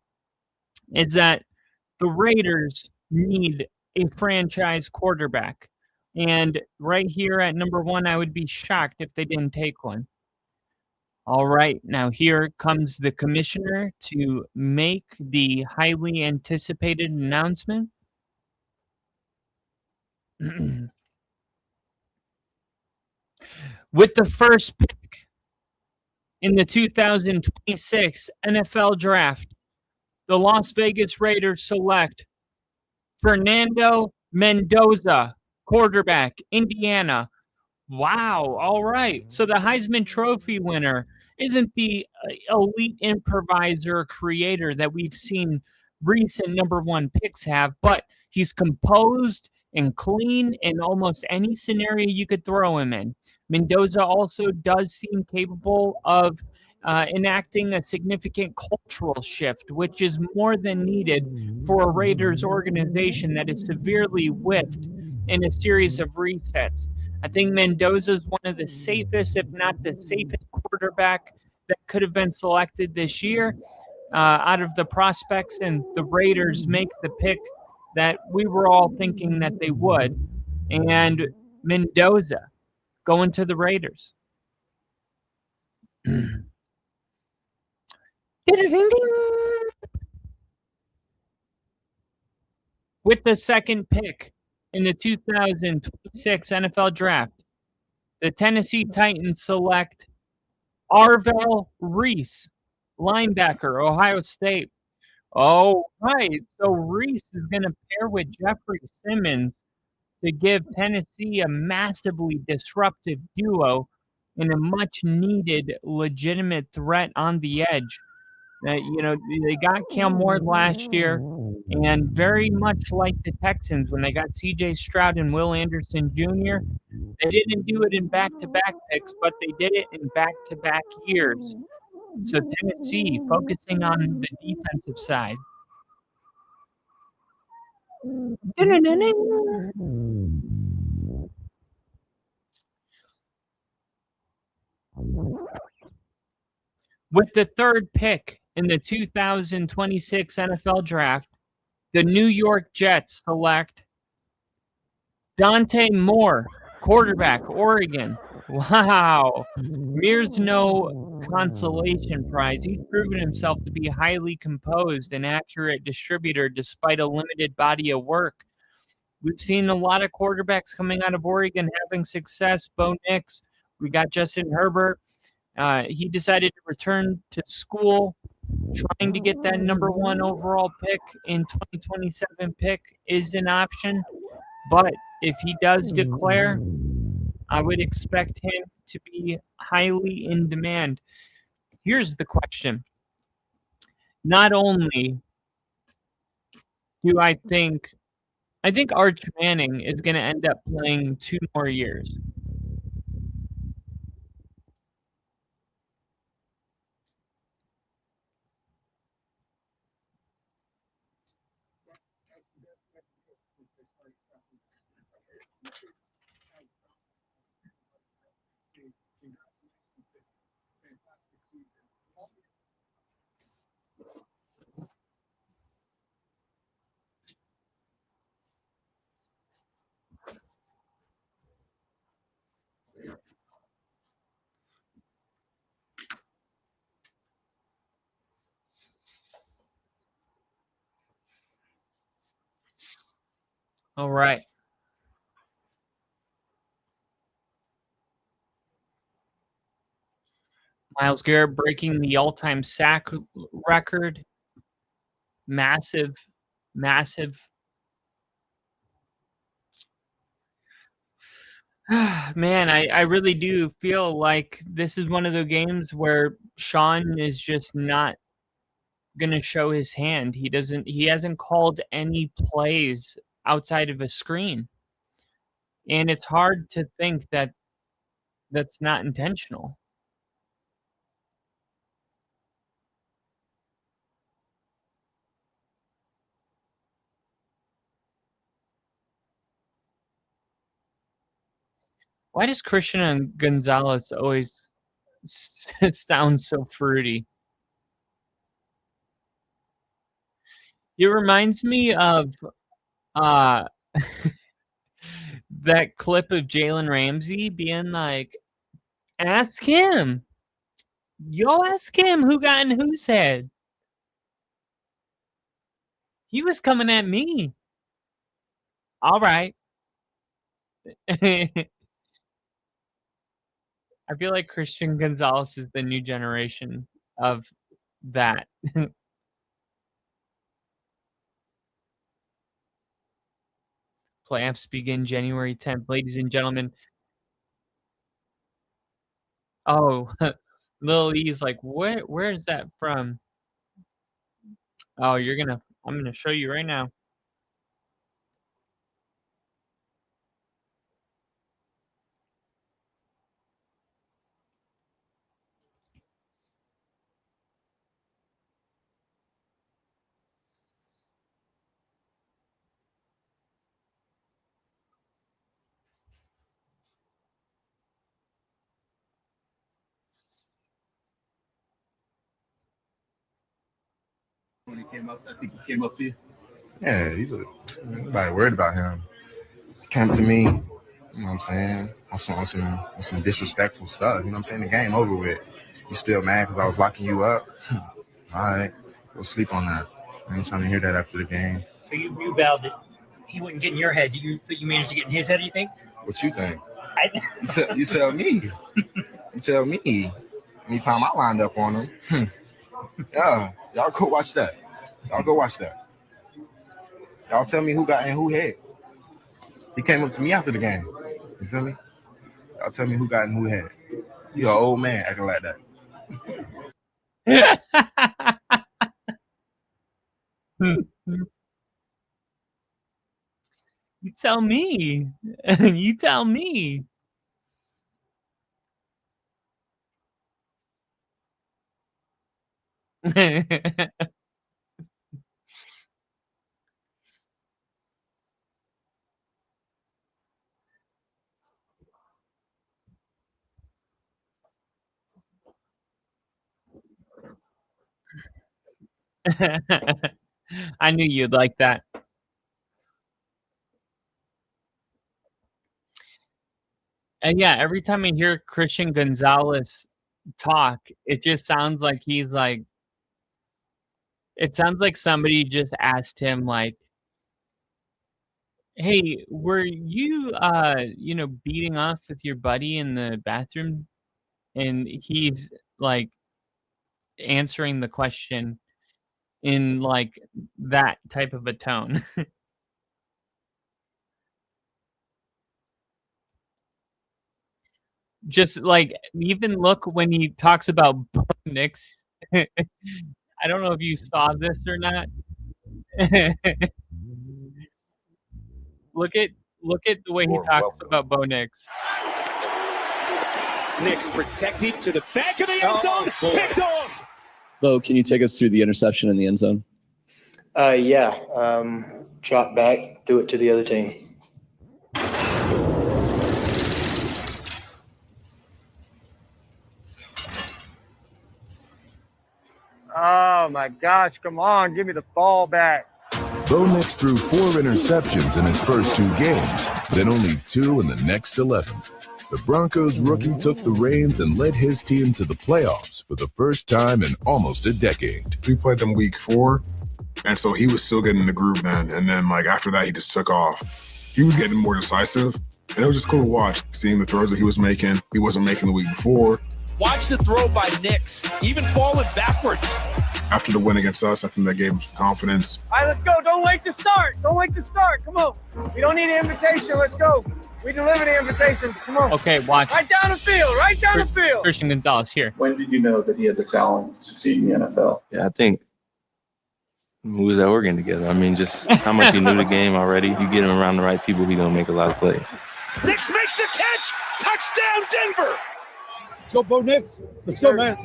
S2: is that the Raiders need a franchise quarterback. And right here at number 1, I would be shocked if they didn't take one. All right, now here comes the commissioner to make the highly anticipated announcement. With the first pick in the 2026 NFL Draft, the Las Vegas Raiders select Fernando Mendoza, quarterback, Indiana. Wow. All right. So the Heisman Trophy winner isn't the elite improviser creator that we've seen recent number 1 picks have, but he's composed and clean in almost any scenario you could throw him in. Mendoza also does seem capable of enacting a significant cultural shift, which is more than needed for a Raiders organization that is severely whiffed in a series of resets. I think Mendoza is one of the safest, if not the safest, quarterback that could have been selected this year out of the prospects, and the Raiders make the pick that we were all thinking that they would. And Mendoza going to the Raiders. With the second pick in the 2026 NFL Draft, the Tennessee Titans select Arvell Reese, linebacker, Ohio State. Oh, right. So Reese is going to pair with Jeffrey Simmons to give Tennessee a massively disruptive duo and a much-needed legitimate threat on the edge. You know, they got Cam Ward last year, and very much like the Texans when they got C.J. Stroud and Will Anderson Jr., they didn't do it in back-to-back picks, but they did it in back-to-back years. So Tennessee focusing on the defensive side. With the third pick in the 2026 NFL Draft, the New York Jets select Dante Moore, quarterback, Oregon. Wow. Mears no consolation prize. He's proven himself to be a highly composed and accurate distributor despite a limited body of work. We've seen a lot of quarterbacks coming out of Oregon having success. Bo Nix. We got Justin Herbert. He decided to return to school, trying to get that number 1 overall pick in 2027 pick is an option. But if he does declare, I would expect him to be highly in demand. Here's the question. Not only do I think Arch Manning is going to end up playing 2 more years. All right. Myles Garrett breaking the all-time sack record. Massive. Man, I really do feel like this is one of the games where Sean is just not gonna show his hand. He hasn't called any plays outside of a screen. And it's hard to think that that's not intentional. Why does Christian Gonzalez always sound so fruity? It reminds me of uh that clip of Jalen Ramsey being like, ask him. Yo, ask him who got in whose head. He was coming at me. All right. I feel like Christian Gonzalez is the new generation of that. Playoffs begin January 10th. Ladies and gentlemen. Oh, Lil E's like, where is that from? Oh, I'm gonna show you right now.
S5: When he came up, I think he came up to you.
S6: Yeah, nobody worried about him. He came to me, you know what I'm saying, on some disrespectful stuff. You know what I'm saying? The game over with. You still mad because I was locking you up? All right, go sleep on that. I ain't trying to hear that after the game.
S5: So you vowed that he wouldn't get in your head. You managed to get in his head, you think?
S6: What you think? You tell me. You tell me. Anytime I lined up on him. Yeah, y'all go watch that. Y'all tell me who got in who head. He came up to me after the game. You feel me? Y'all tell me who got in who head. You're an old man acting like that.
S2: You tell me. You tell me. I knew you'd like that. And yeah, every time I hear Christian Gonzalez talk, it just sounds like it sounds like somebody just asked him like, "Hey, were you beating off with your buddy in the bathroom?" And he's like answering the question in like that type of a tone. Just like even look when he talks about Bo Nix. I don't know if you saw this or not. look at the way he
S7: You're
S2: talks
S7: welcome.
S2: about Bo Nix.
S7: Nix protected to the back of the end zone. Picked off.
S8: Bo, can you take us through the interception in the end zone?
S9: Yeah. Drop back, threw it to the other team.
S3: Oh my gosh, come on, give me the ball back.
S10: Bo Nix threw 4 interceptions in his first 2 games, then only 2 in the next 11. The Broncos rookie took the reins and led his team to the playoffs for the first time in almost a decade.
S11: We played them week 4, and so he was still getting in the groove then. And then, like, after that, he just took off. He was getting more decisive, and it was just cool to watch, seeing the throws that he was making. He wasn't making the week before.
S7: Watch the throw by Nix, even falling backwards.
S11: After the win against us, I think that gave him some confidence.
S3: All right, let's go. Don't wait to start. Don't wait to start. Come on. We don't need an invitation. Let's go. We deliver the invitations. Come on.
S2: Okay, watch.
S3: Right down the field. Right down the field.
S2: Christian Gonzalez here.
S8: When did you know that he had the talent to succeed in the NFL?
S12: Yeah, I think we was at Oregon together. I mean, just how much he knew the game already. You get him around the right people, he gonna make a lot of plays.
S7: Nix makes the catch. Touchdown, Denver.
S3: Let's go, Bo Nix. Let's go, man.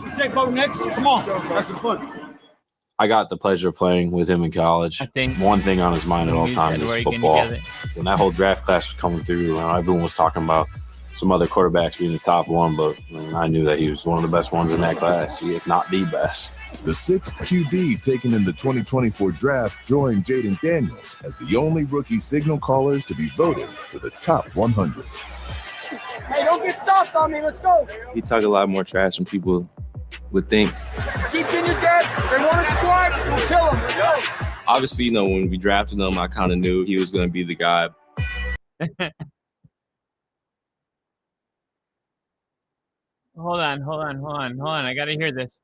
S3: You say Bo Nix? Come on. That's some fun.
S12: I got the pleasure of playing with him in college.
S2: I think
S12: one thing on his mind at all times is football.
S2: Together.
S12: When that whole draft class was coming through, everyone was talking about some other quarterbacks being the top one, but I knew that he was one of the best ones in that class, if not the best.
S10: The 6th QB taken in the 2024 draft joined Jaden Daniels as the only rookie signal callers to be voted for the top 100.
S3: Hey, don't get soft on me. Let's go.
S12: He talked a lot more trash than people would think.
S3: Keep in your dead. They want a squad. We'll kill them. Let's go.
S12: Obviously, when we drafted him, I kind of knew he was going to be the guy.
S2: Hold on. I got to hear this.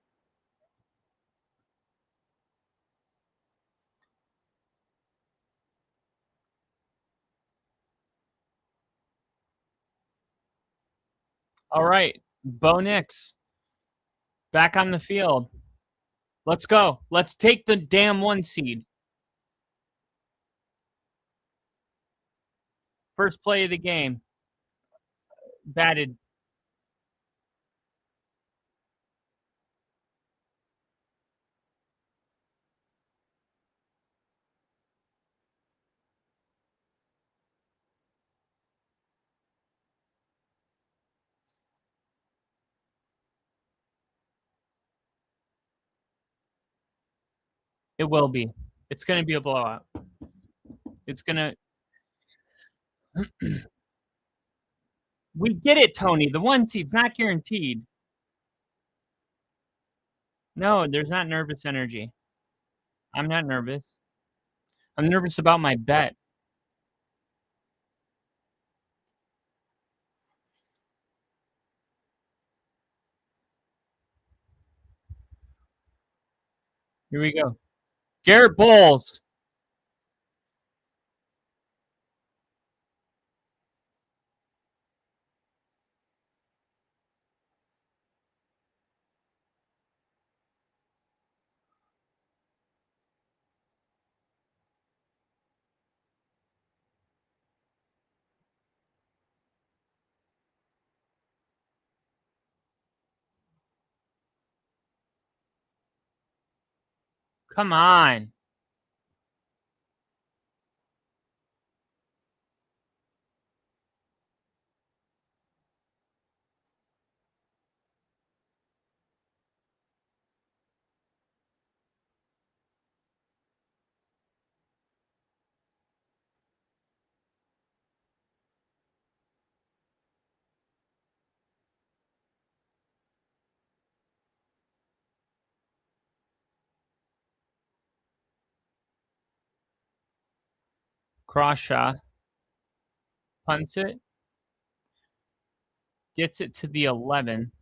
S2: All right, Bo Nix back on the field. Let's go. Let's take the damn 1 seed. First play of the game. Batted. It will be. It's going to be a blowout. It's going to... We get it, Tony. The 1 seed's not guaranteed. No, there's not nervous energy. I'm not nervous. I'm nervous about my bet. Here we go. Garrett Bowles. Come on. Cross shot. Punts it. Gets it to the 11.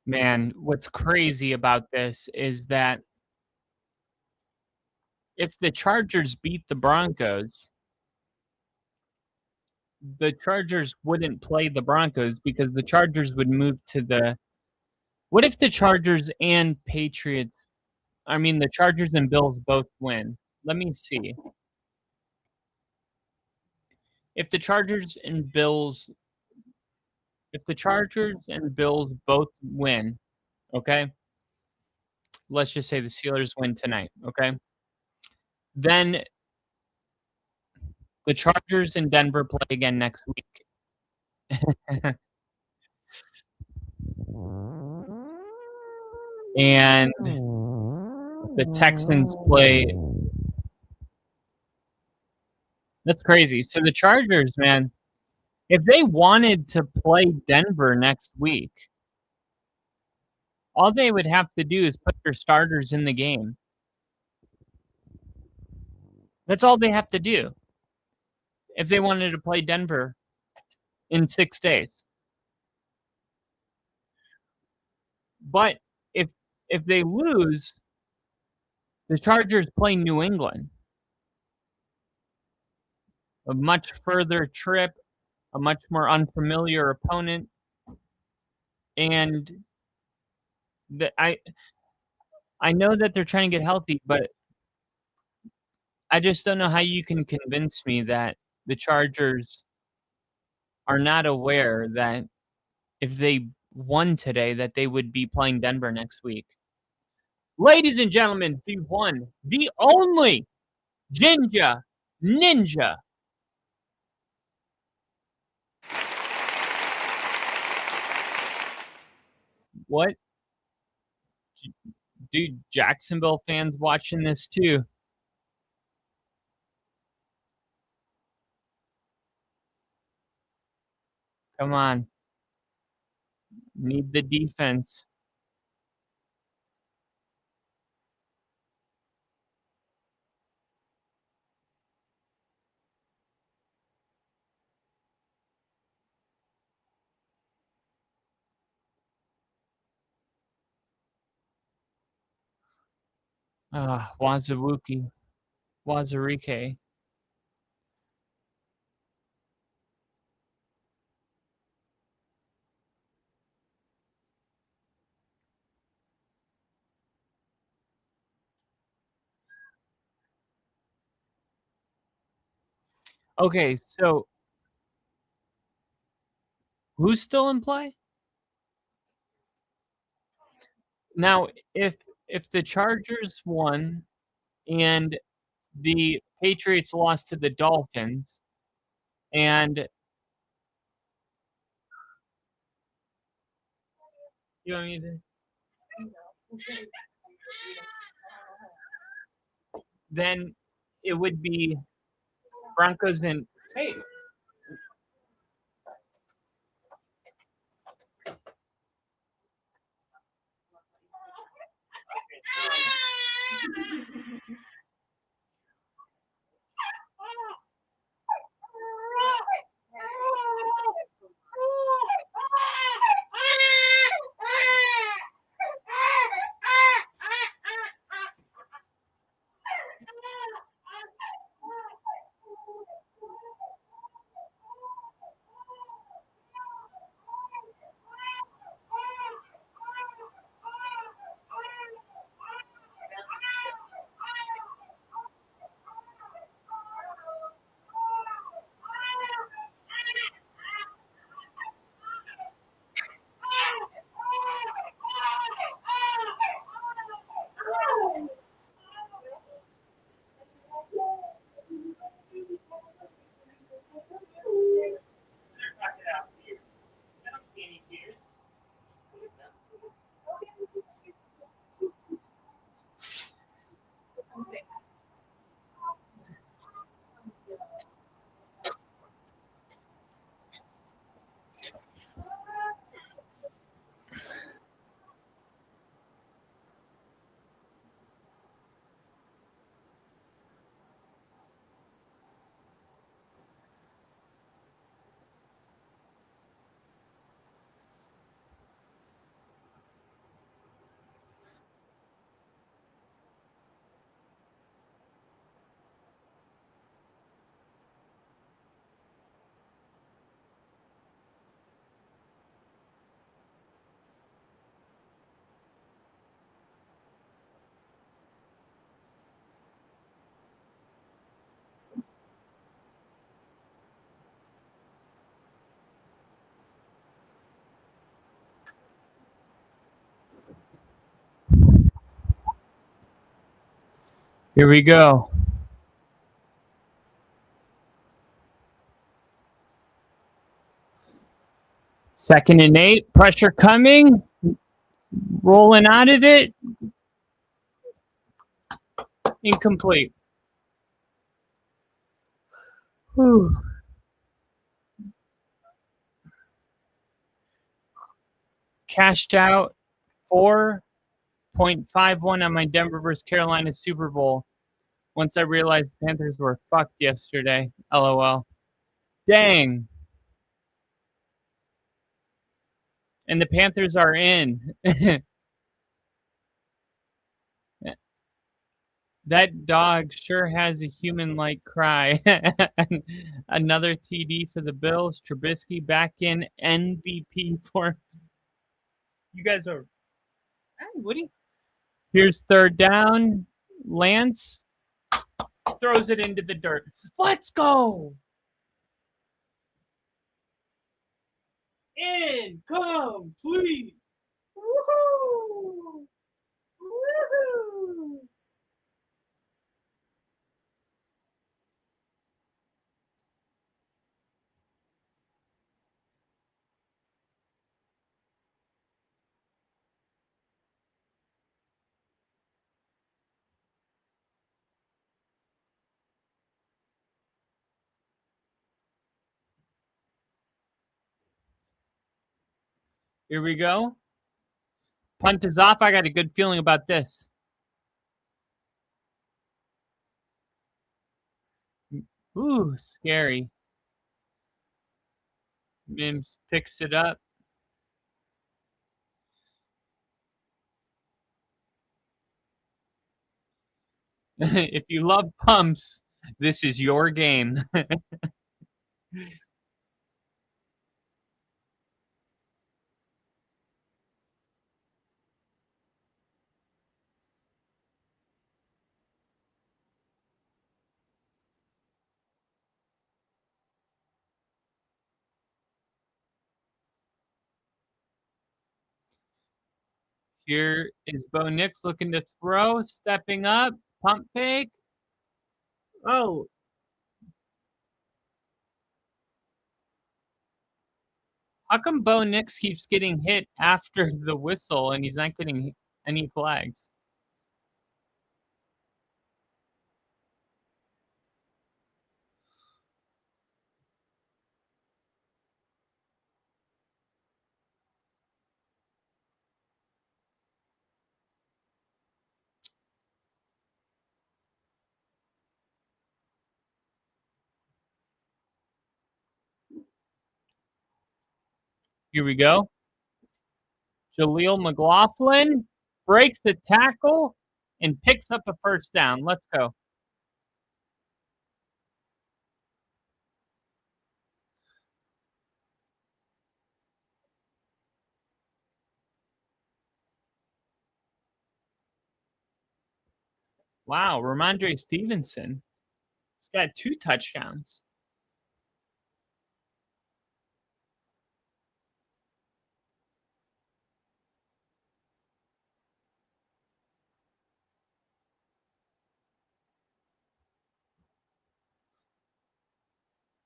S2: Man, what's crazy about this is that if the Chargers beat the Broncos, the Chargers wouldn't play the Broncos because the Chargers would move to the. What if the Chargers and Patriots, the Chargers and Bills both win? Let me see. If the Chargers and Bills both win, okay? Let's just say the Steelers win tonight, okay? Then the Chargers and Denver play again next week. And the Texans play. That's crazy. So the Chargers, man, if they wanted to play Denver next week, all they would have to do is put their starters in the game. That's all they have to do if they wanted to play Denver in 6 days. But if they lose, the Chargers play New England. A much further trip, a much more unfamiliar opponent. And I know that they're trying to get healthy, but I just don't know how you can convince me that the Chargers are not aware that if they won today, that they would be playing Denver next week. Ladies and gentlemen, the one, the only Ninja. What? Dude, Jacksonville fans watching this too. Come on. Need the defense. Wazirike. Okay, so who's still in play? Now, if the Chargers won and the Patriots lost to the Dolphins and you want me to, then it would be Broncos and hey. Here we go. Second and 8. Pressure coming. Rolling out of it. Incomplete. Whew. Cashed out 4.51 on my Denver versus Carolina Super Bowl once I realized the Panthers were fucked yesterday. LOL. Dang. And the Panthers are in. That dog sure has a human-like cry. Another TD for the Bills. Trubisky back in MVP form. You guys are... Hey, Woody. Here's third down. Lance throws it into the dirt. Let's go! Incomplete! Woohoo! Woohoo! Here we go. Punt is off. I got a good feeling about this. Ooh, scary. Mims picks it up. If you love pumps, this is your game. Here is Bo Nix looking to throw, stepping up, pump fake. Oh. How come Bo Nix keeps getting hit after the whistle and he's not getting any flags? Here we go. Jaleel McLaughlin breaks the tackle and picks up a first down. Let's go. Wow, Ramondre Stevenson. He's got 2 touchdowns.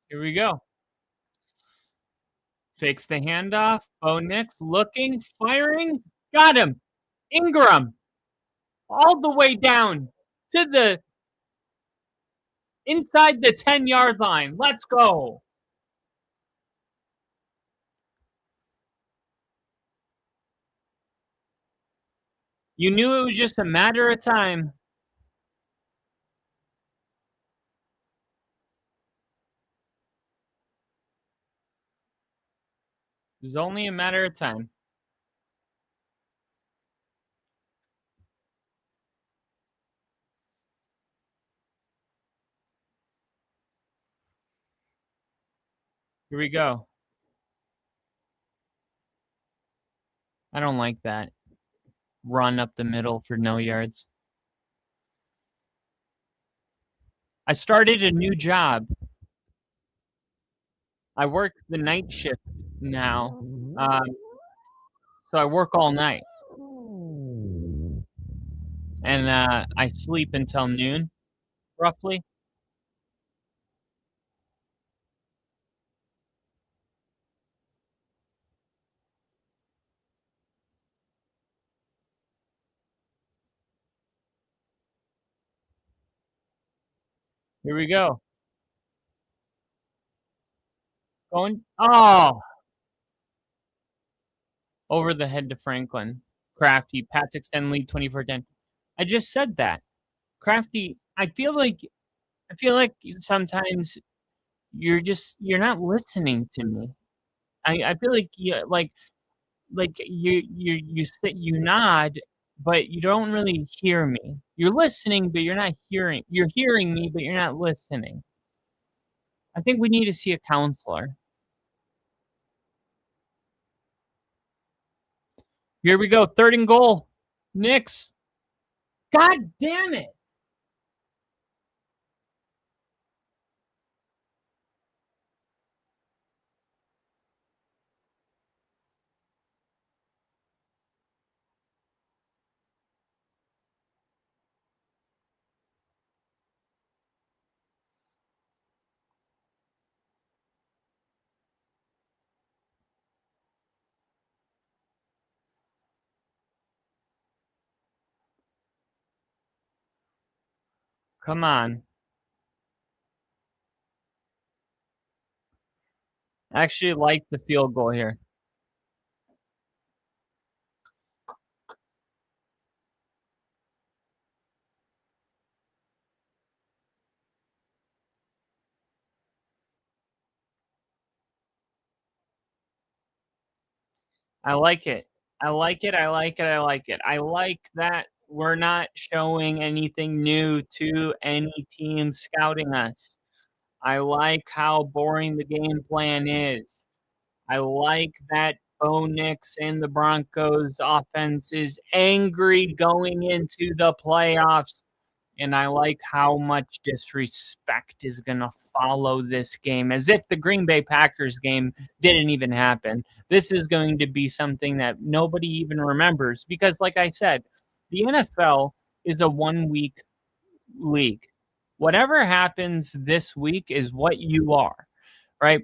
S2: Here we go. Fakes the handoff. Bo Nix looking, firing. Got him. Ingram. All the way down to the inside the 10-yard line. Let's go. You knew it was just a matter of time. It was only a matter of time. Here we go. I don't like that. Run up the middle for no yards. I started a new job. I work the night shift now. So I work all night. and I sleep until noon, roughly. Here we go. Going over the head to Franklin. Crafty, Pats extend lead 24-10. I just said that. Crafty, I feel like sometimes you're not listening to me. I feel like you sit, you nod, but you don't really hear me. You're listening, but you're not hearing. You're hearing me, but you're not listening. I think we need to see a counselor. Here we go. 3rd and goal. Knicks. God damn it. Come on. I actually like the field goal here. I like it. I like it. I like it. I like it. I like that we're not showing anything new to any team scouting us. I like how boring the game plan is. I like that Bo Nix and the Broncos offense is angry going into the playoffs. And I like how much disrespect is going to follow this game, as if the Green Bay Packers game didn't even happen. This is going to be something that nobody even remembers because, like I said, the NFL is a 1-week league. Whatever happens this week is what you are, right?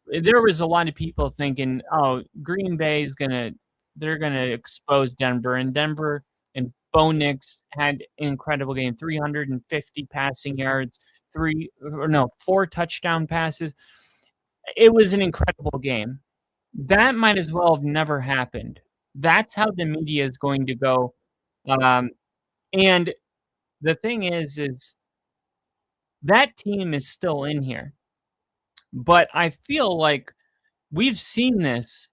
S2: There was a lot of people thinking, oh, Green Bay is they're gonna expose Denver, and Denver and Bo Nix had an incredible game, 350 passing yards, 4 touchdown passes. It was an incredible game. That might as well have never happened. That's how the media is going to go. And the thing is that team is still in here. But I feel like we've seen this.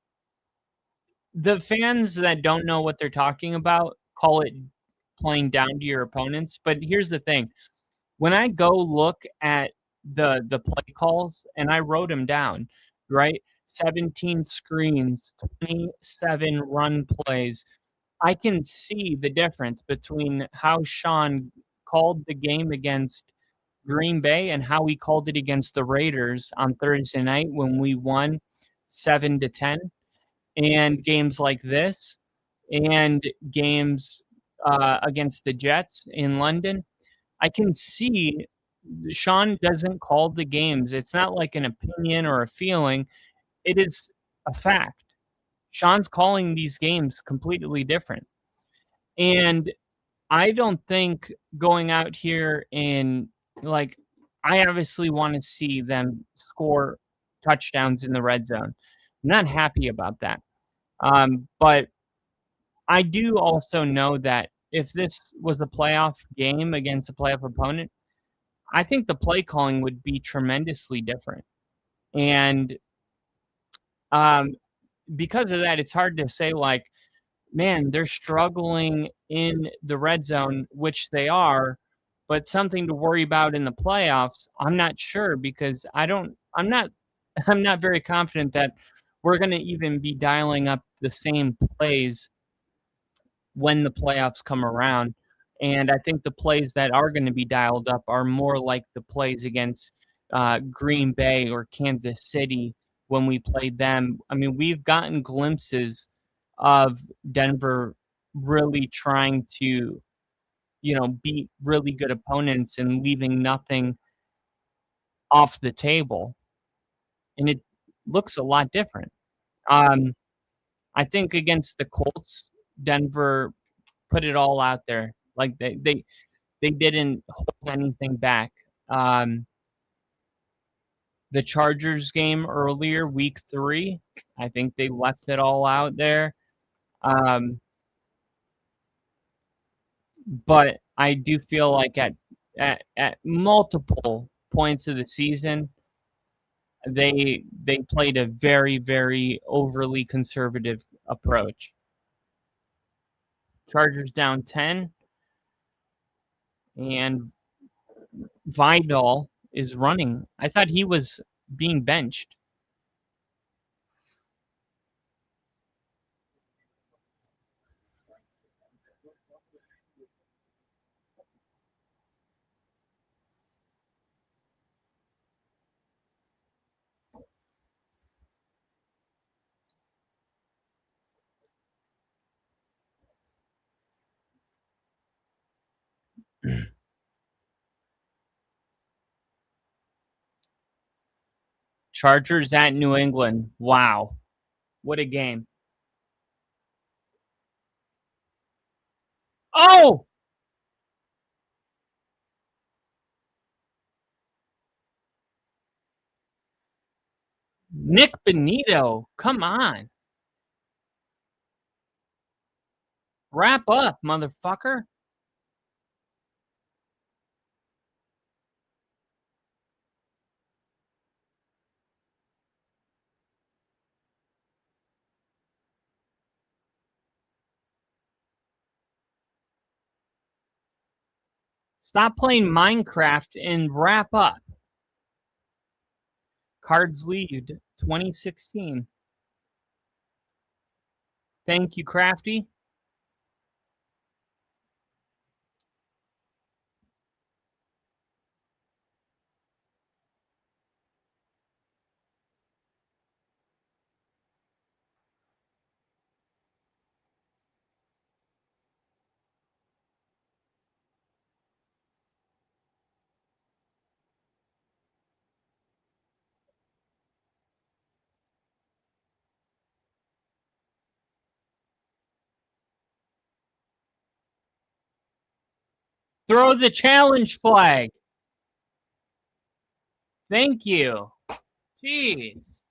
S2: The fans that don't know what they're talking about call it playing down to your opponents. But here's the thing. When I go look at the play calls, and I wrote them down, right? 17 screens, 27 run plays. I can see the difference between how Sean called the game against Green Bay and how he called it against the Raiders on Thursday night when we won 7-10, and games like this, and games against the Jets in London. I can see Sean doesn't call the games. It's not like an opinion or a feeling. It is a fact. Sean's calling these games completely different. And I don't think going out here and I obviously want to see them score touchdowns in the red zone. I'm not happy about that. But I do also know that if this was a playoff game against a playoff opponent, I think the play calling would be tremendously different. And because of that, it's hard to say, man, they're struggling in the red zone, which they are, but something to worry about in the playoffs. I'm not sure because I'm not very confident that we're going to even be dialing up the same plays when the playoffs come around. And I think the plays that are going to be dialed up are more like the plays against Green Bay or Kansas City when we played them. I mean, we've gotten glimpses of Denver really trying to beat really good opponents and leaving nothing off the table. And it looks a lot different. I think against the Colts, Denver put it all out there. Like they didn't hold anything back. The Chargers game earlier, week 3, I think they left it all out there. But I do feel like at multiple points of the season, they played a very, very overly conservative approach. Chargers down 10, and Vidal is running. I thought he was being benched. Chargers at New England. Wow. What a game. Oh! Nick Benito. Come on. Wrap up, motherfucker. Stop playing Minecraft and wrap up. Cards lead 2016. Thank you, Crafty. Throw the challenge flag. Thank you. Jeez.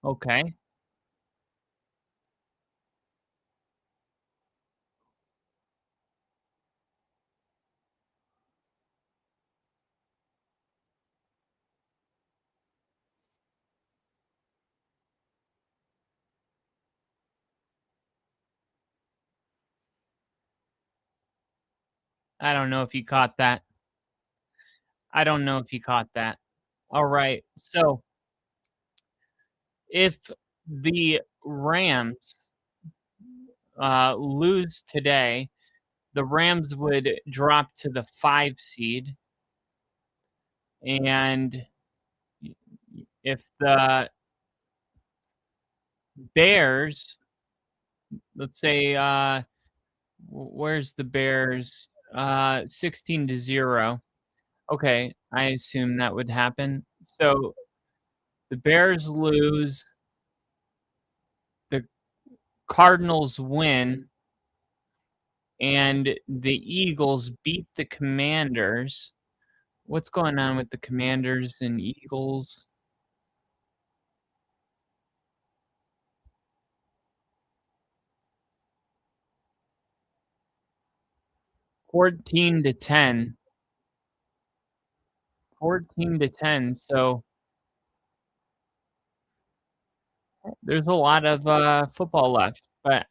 S2: Okay. I don't know if you caught that. I don't know if you caught that. All right. So if the Rams lose today, the Rams would drop to the 5 seed. And if the Bears, let's say, where's the Bears? 16-0. Okay, I assume that would happen. So the Bears lose, the Cardinals win, and the Eagles beat the Commanders. What's going on with the Commanders and Eagles? $14-10. 14-10. So there's a lot of football left, but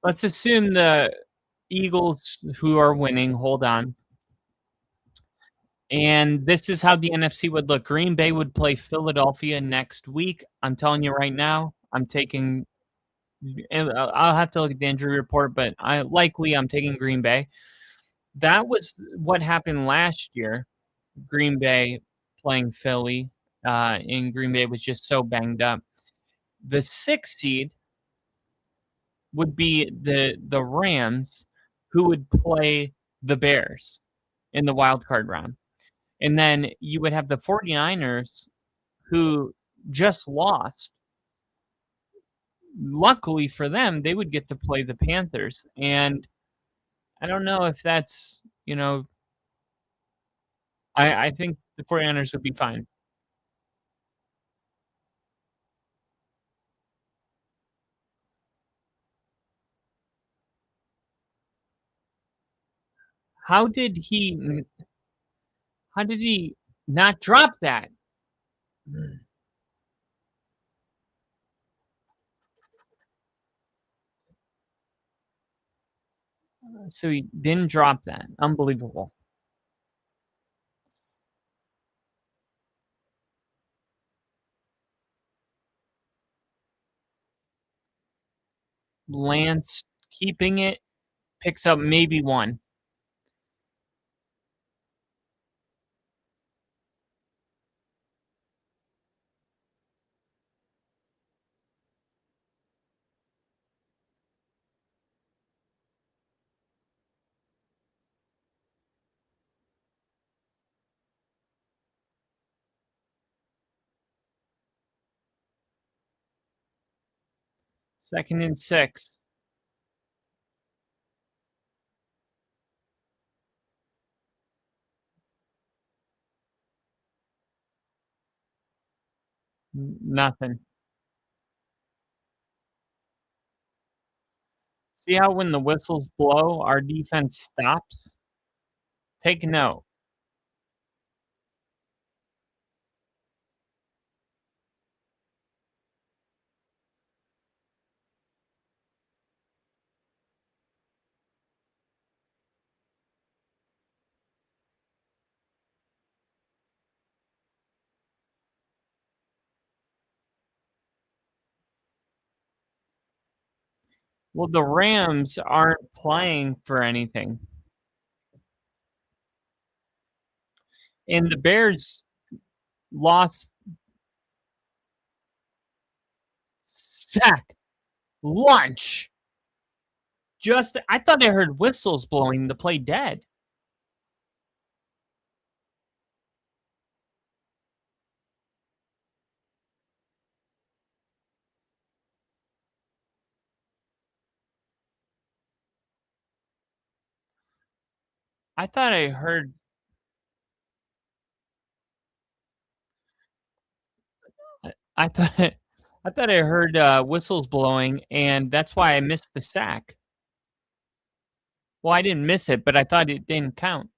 S2: let's assume the Eagles, who are winning. Hold on. And this is how the NFC would look. Green Bay would play Philadelphia next week. I'm telling you right now, I'm taking. I'll have to look at the injury report, but I'm taking Green Bay. That was what happened last year. Green Bay playing Philly, and Green Bay was just so banged up. The 6th seed would be the Rams, who would play the Bears in the wild card round. And then you would have the 49ers, who just lost. Luckily for them, they would get to play the Panthers. And I don't know if that's, I think the 49ers would be fine. How did he not drop that? So he didn't drop that. Unbelievable. Lance keeping it, picks up maybe one. Second and 6. Nothing. See how when the whistles blow, our defense stops? Take note. Well, the Rams aren't playing for anything. And the Bears lost. Sack. Lunch. I thought I heard whistles blowing. The play dead. I thought I heard. I thought I heard whistles blowing, and that's why I missed the sack. Well, I didn't miss it, but I thought it didn't count.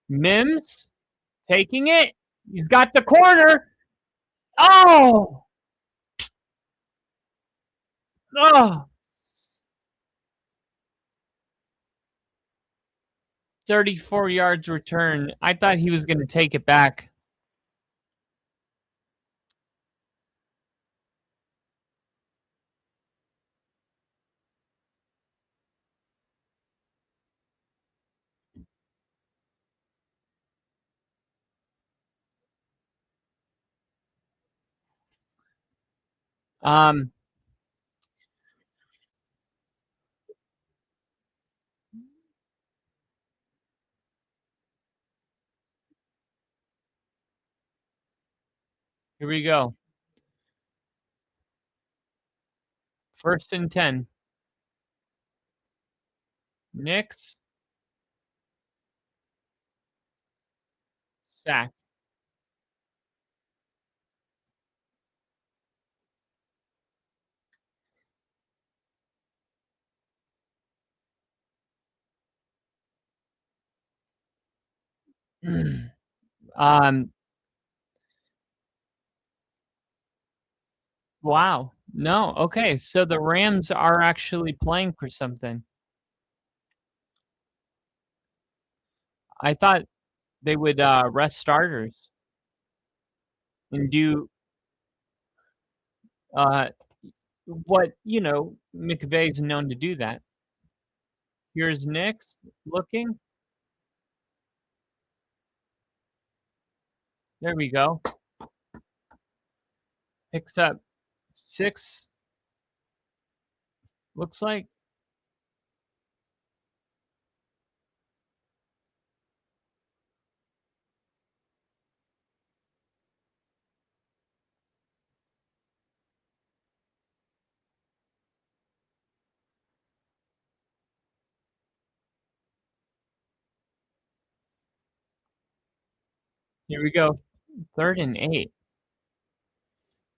S2: Mims taking it. He's got the corner. Oh! Oh! 34 yards return. I thought he was going to take it back. Here we go. 1st and 10. Knicks. Sack. Wow. No, okay. So the Rams are actually playing for something. I thought they would rest starters and do what McVay's known to do that. Here's Nick's looking. There we go. Picks up 6. Looks like. Here we go. 3rd and 8.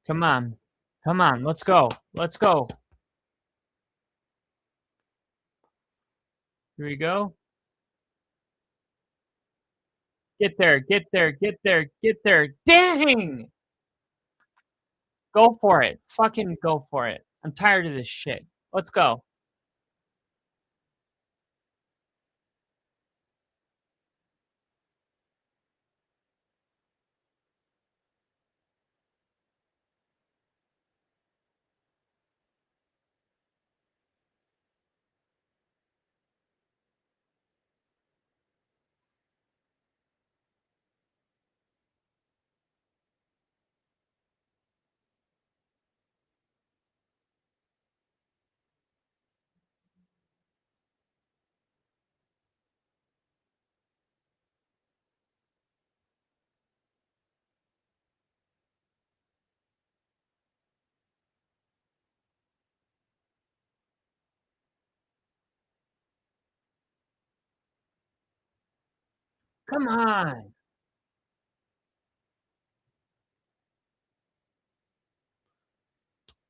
S2: Come on. Come on. Let's go. Let's go. Here we go. Get there. Get there. Get there. Get there. Dang! Go for it. Fucking go for it. I'm tired of this shit. Let's go. Come on.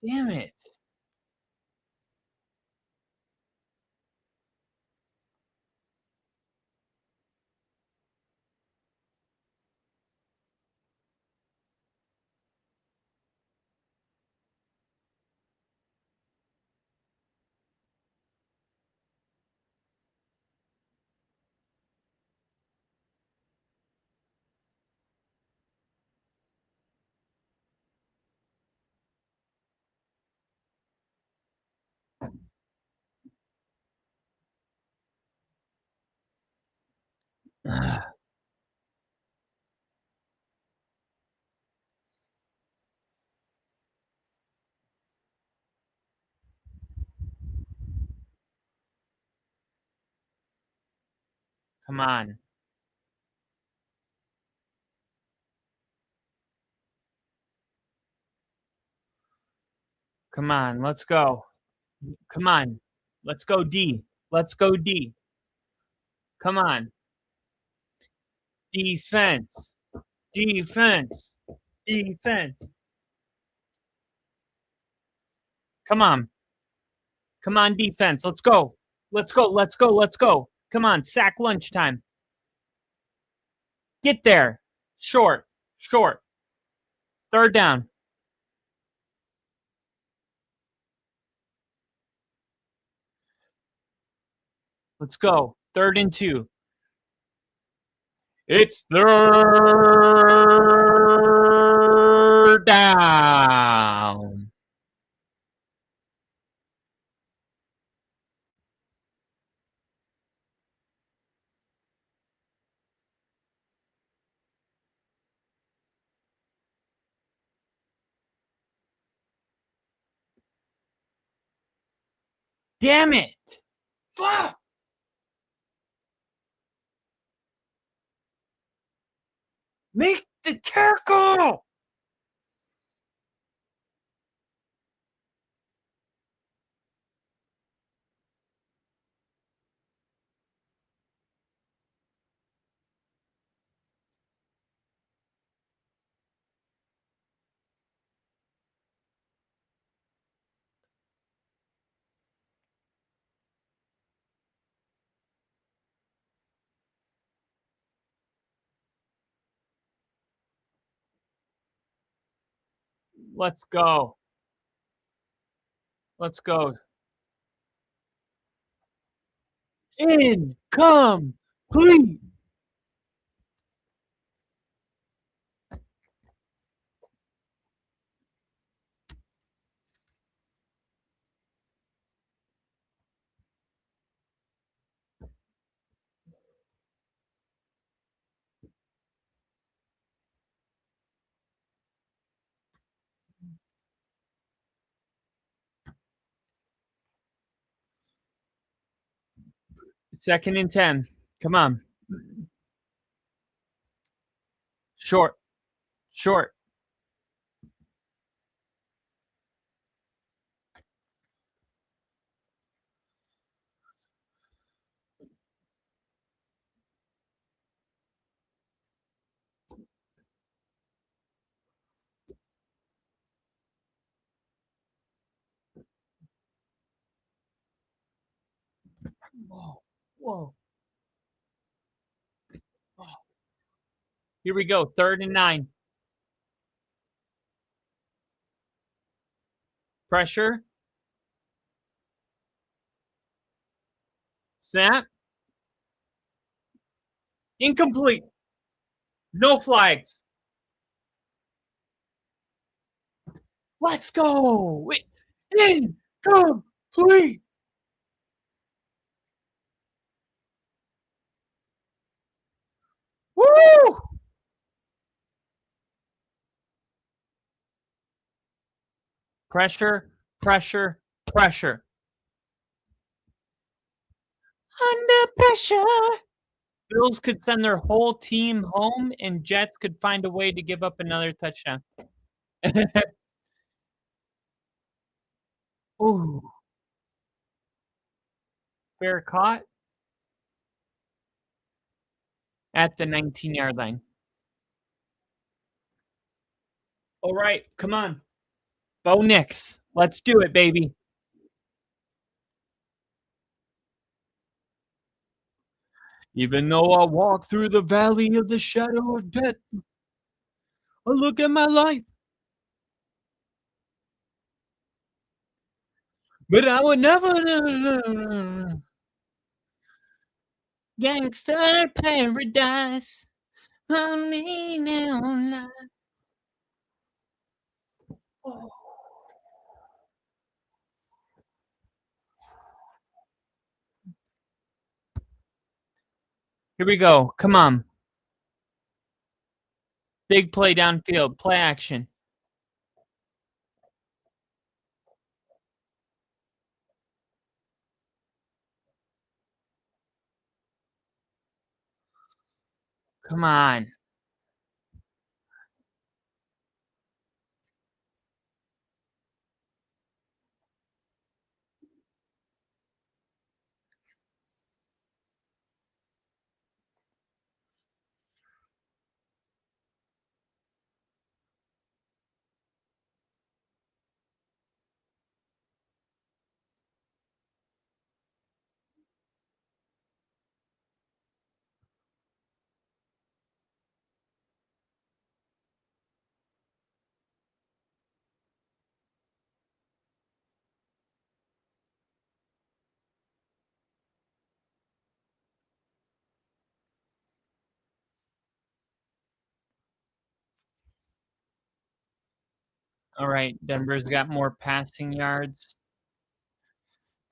S2: Damn it. Come on. Come on. Let's go. Come on. Let's go D. Let's go D. Come on. Defense. Defense. Defense. Come on. Come on, defense. Let's go. Let's go. Let's go. Let's go. Come on. Sack lunchtime. Get there. Short. Short. 3rd down. Let's go. 3rd and 2. It's 3rd down. Damn it. Fuck. Make the tackle. Let's go. Let's go. Incomplete. Second and 10. Come on. Short. Short. Whoa. Whoa. Here we go. 3rd and 9. Pressure. Snap. Incomplete. No flags. Let's go. Incomplete. Woo! Pressure, pressure, pressure. Under pressure. Bills could send their whole team home, and Jets could find a way to give up another touchdown. Ooh. Fair caught at the 19-yard line. All right, come on. Bo Nix. Let's do it, baby. Even though I walk through the valley of the shadow of death, I look at my life. But I would never. Gangster paradise. Honey, now. Oh. Here we go. Come on. Big play downfield. Play action. Come on. All right. Denver's got more passing yards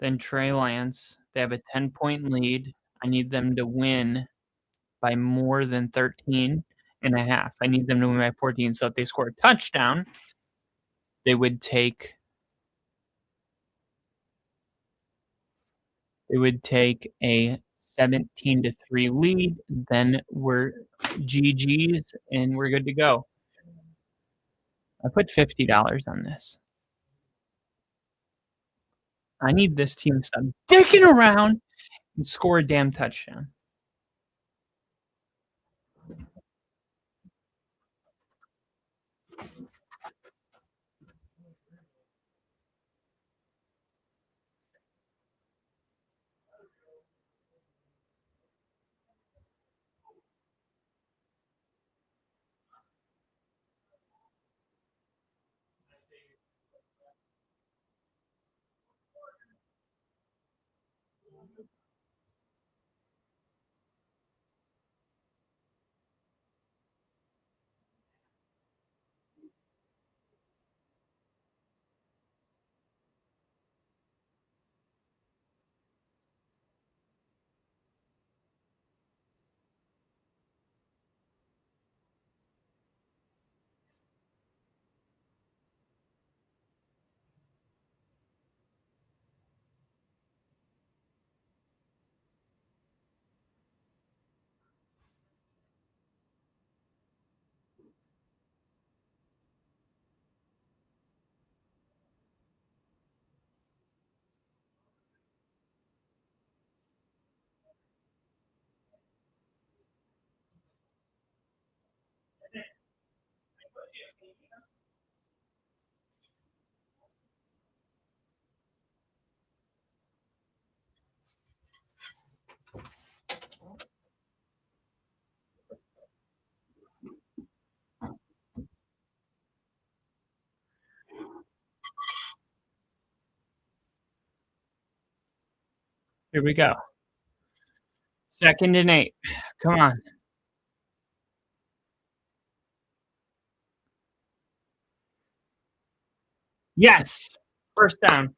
S2: than Trey Lance. They have a 10-point lead. I need them to win by more than 13 and a half. I need them to win by 14. So if they score a touchdown, they would take a 17-3 lead. Then we're GG's and we're good to go. I put $50 on this. I need this team to stop dicking around and score a damn touchdown. Here we go. 2nd and 8. Come on. Yes. First down.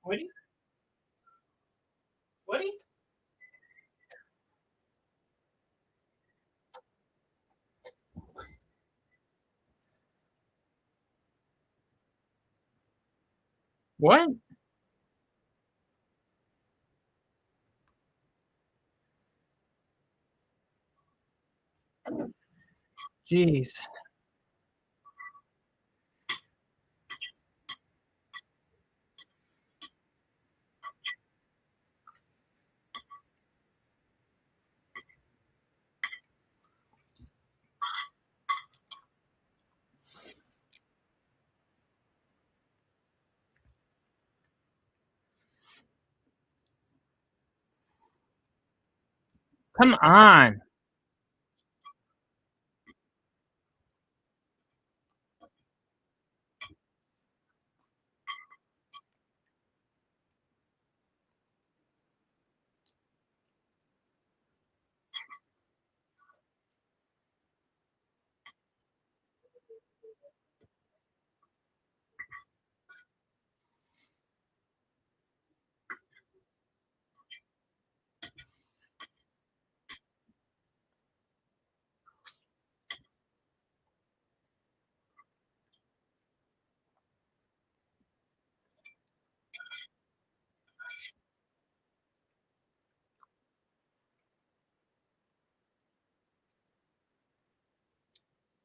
S2: Woody? Woody? What? Jeez. Come on.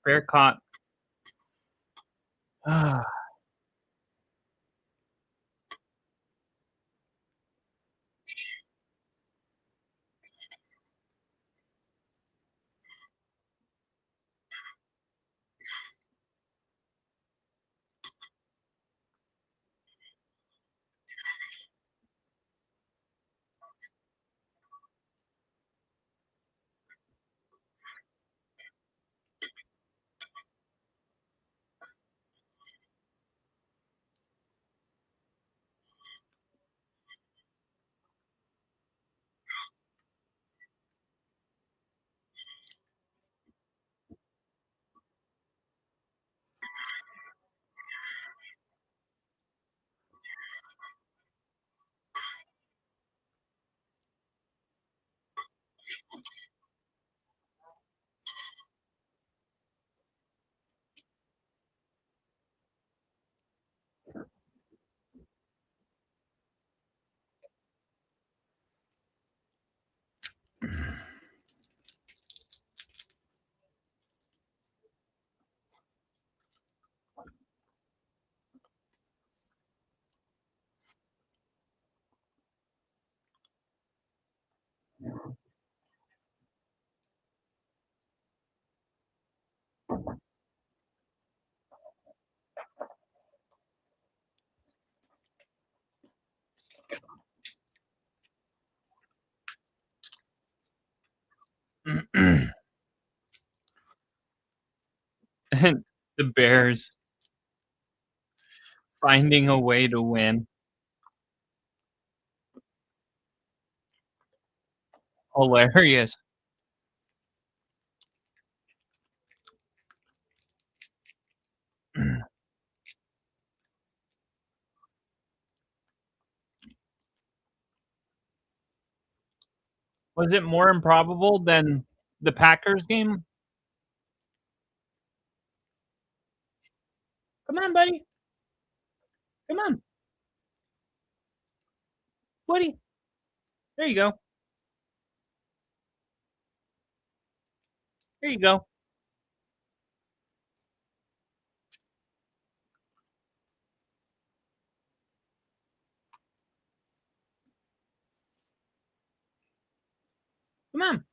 S2: Fair caught. And the Bears finding a way to win. Hilarious. Was it more improbable than the Packers game? Come on, buddy. Come on. Buddy. There you go. There you go. Come on.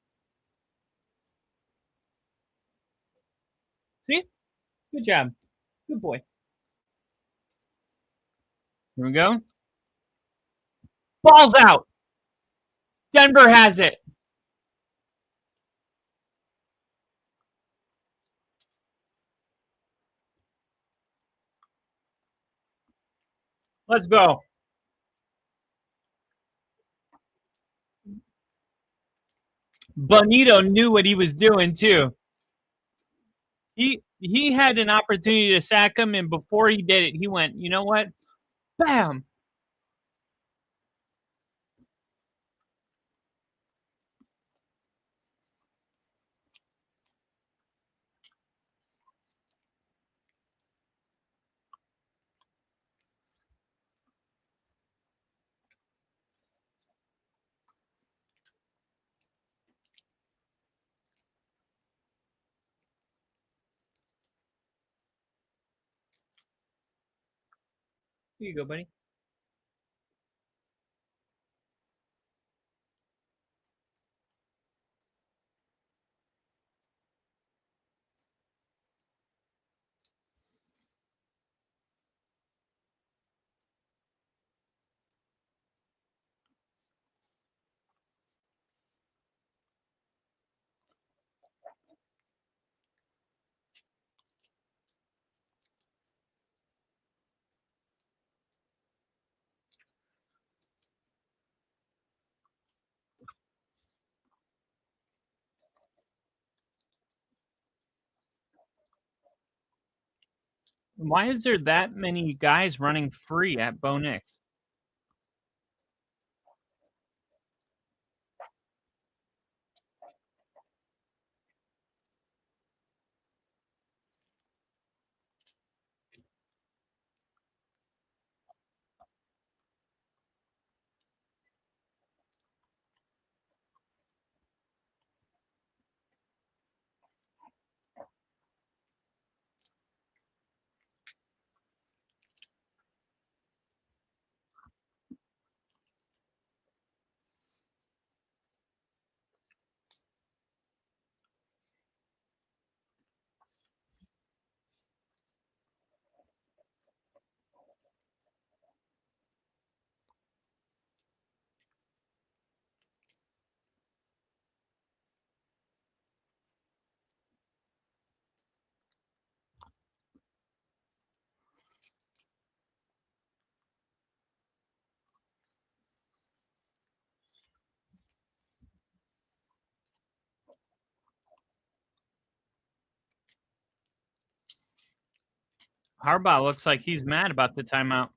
S2: See? Good job. Good boy. Here we go. Ball's out. Denver has it. Let's go. Bonito knew what he was doing too. He had an opportunity to sack him, and before he did it, he went, you know what? Bam. Here you go, buddy. Why is there that many guys running free at Bo Nix? Harbaugh looks like he's mad about the timeout.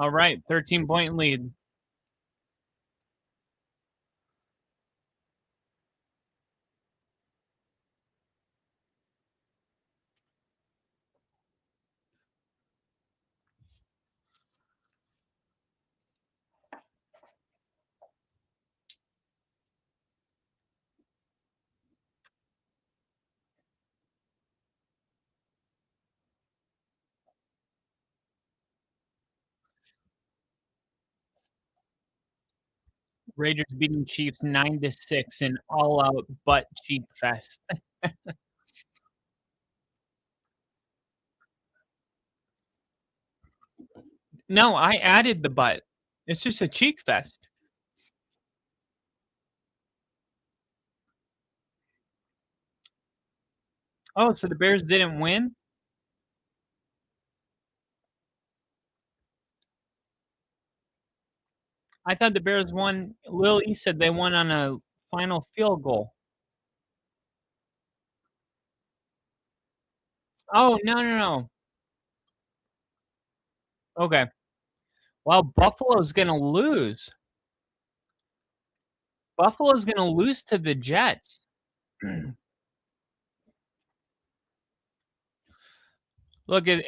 S2: All right, 13-point lead. Raiders beating Chiefs 9-6 in all-out butt cheek fest. No, I added the butt. It's just a cheek fest. Oh, so the Bears didn't win? I thought the Bears won. Lil E said they won on a final field goal. Oh, no. Okay. Well, Buffalo's going to lose. Buffalo's going to lose to the Jets. Look at it.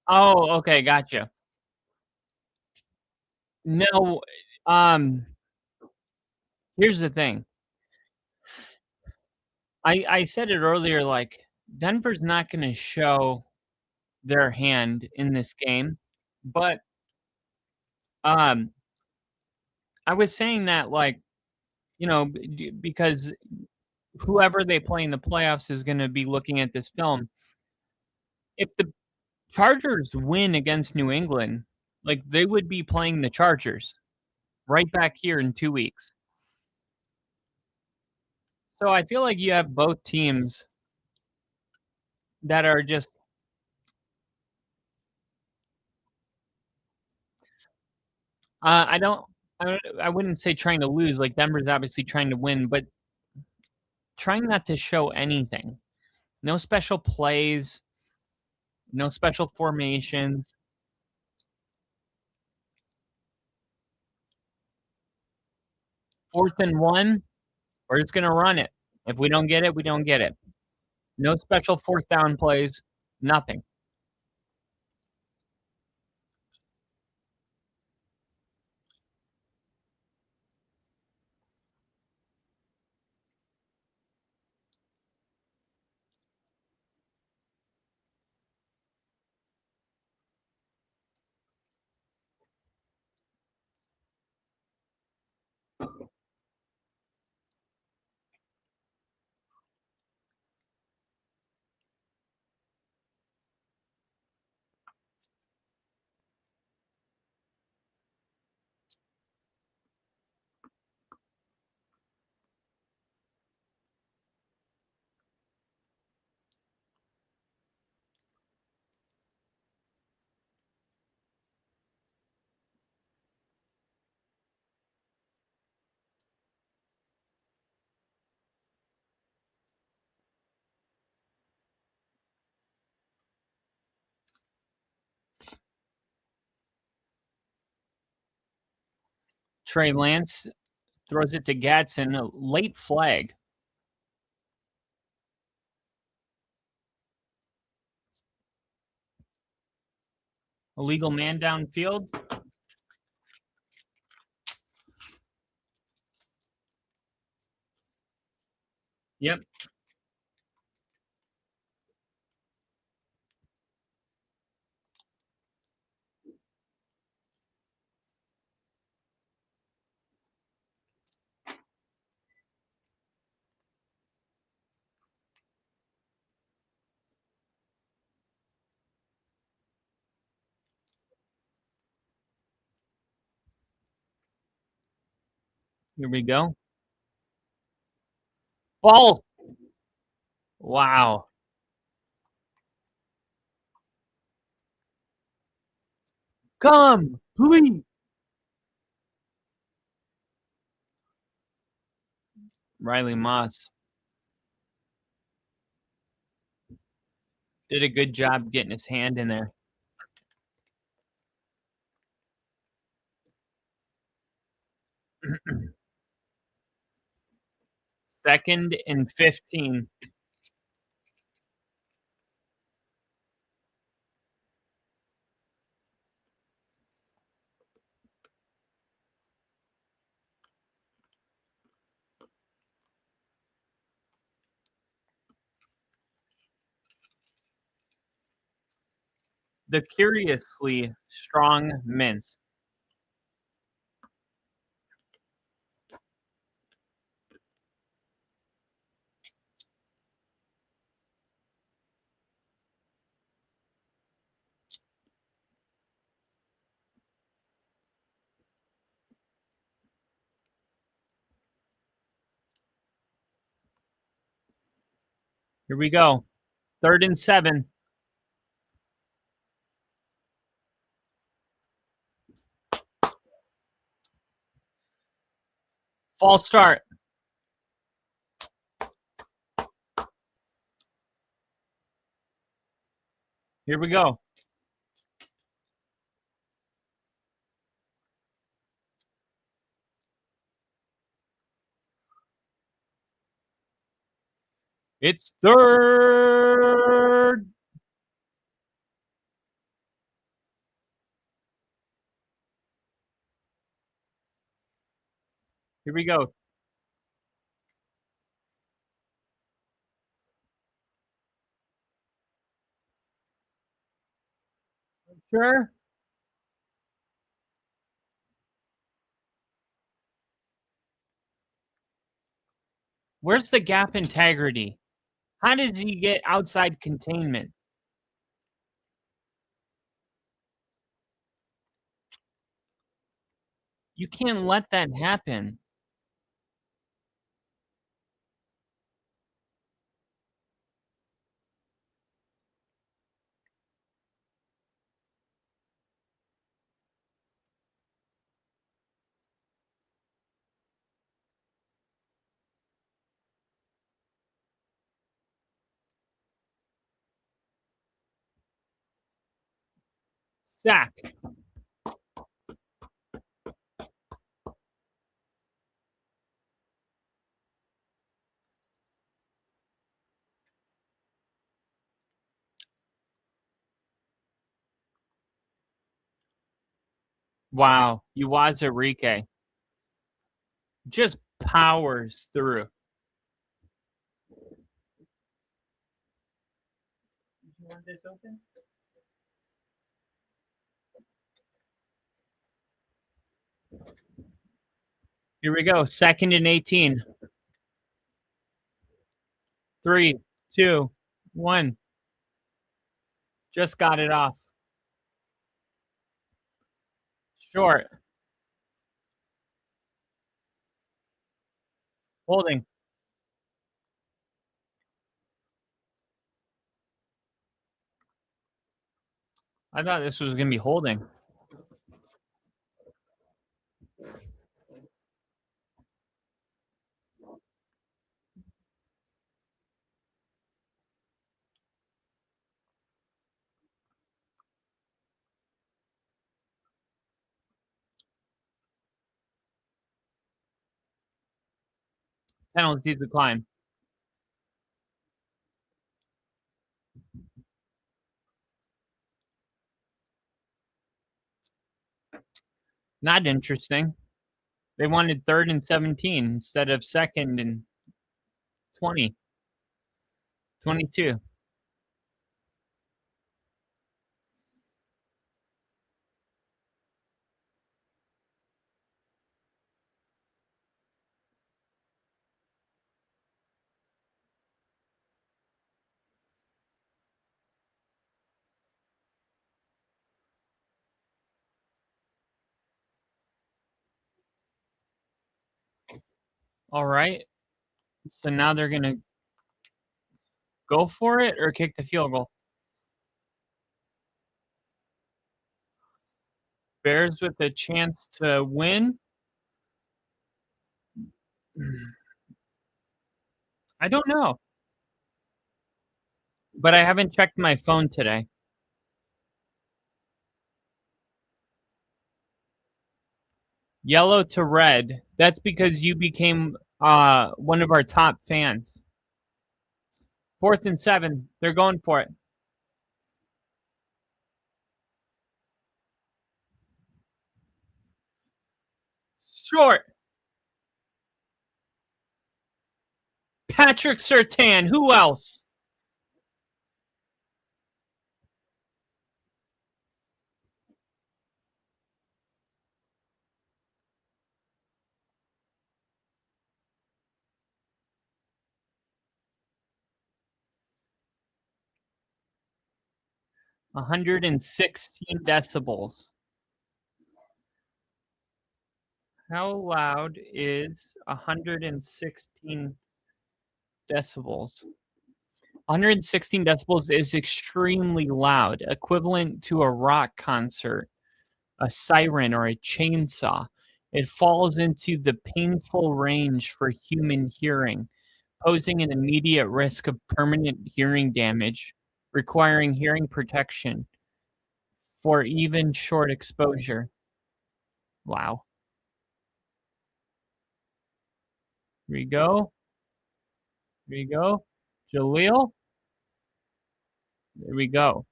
S2: Oh, okay, gotcha. No, here's the thing. I said it earlier, like, Denver's not going to show their hand in this game, but I was saying that, like, because whoever they play in the playoffs is going to be looking at this film. If the Chargers win against New England, like, they would be playing the Chargers right back here in 2 weeks. So I feel like you have both teams that are just I wouldn't say trying to lose, like, Denver's obviously trying to win, but trying not to show anything. No special plays, no special formations. 4th and 1, we're just gonna run it. If we don't get it, we don't get it. No special 4th down plays, nothing. Trey Lance throws it to Gadsden, a late flag. Illegal man downfield. Yep. Here we go. Ball. Wow. Come, please. Riley Moss. Did a good job getting his hand in there. Second and 15. The curiously strong mints. Here we go. 3rd and 7. False start. Here we go. It's 3rd. Here we go. Sure. Where's the gap integrity? How does he get outside containment? You can't let that happen. Sack. Wow. Uwazurike just powers through. You want this open? Here we go. 2nd and 18. 3, 2, 1. Just got it off. Short. Holding. I thought this was going to be holding. Penalty decline. Not interesting. They wanted 3rd and 17 instead of 2nd and 20. 22. All right. So now they're going to go for it or kick the field goal. Bears with a chance to win. I don't know. But I haven't checked my phone today. Yellow to red. That's because you became one of our top fans. 4th and 7. They're going for it. Short. Patrick Surtain. Who else? $116 decibels. How loud is 116 decibels? 116 decibels is extremely loud, equivalent to a rock concert, a siren, or a chainsaw. It falls into the painful range for human hearing, posing an immediate risk of permanent hearing damage, requiring hearing protection for even short exposure. Wow. Here we go. Here we go. Jaleel. There we go.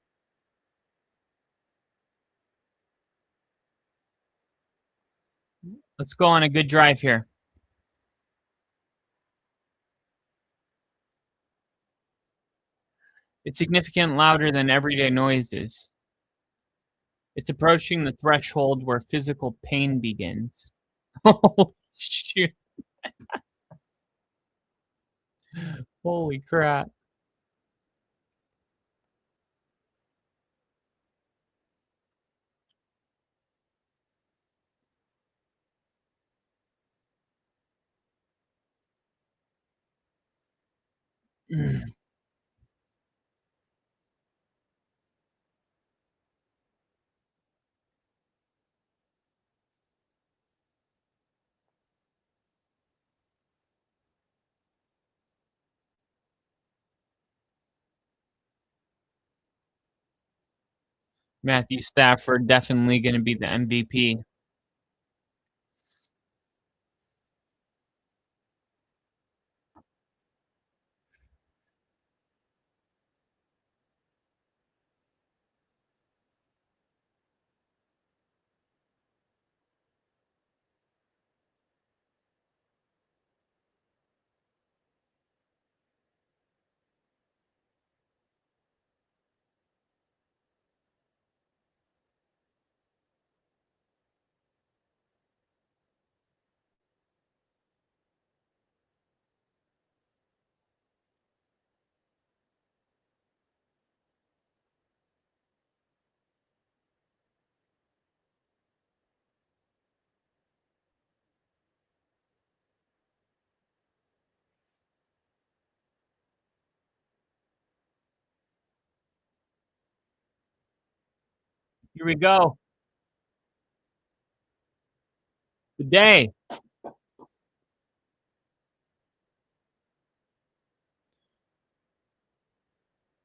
S2: Let's go on a good drive here. It's significantly louder than everyday noises. It's approaching the threshold where physical pain begins. Oh, shoot. Holy crap. Matthew Stafford definitely going to be the MVP. Here we go. Good day.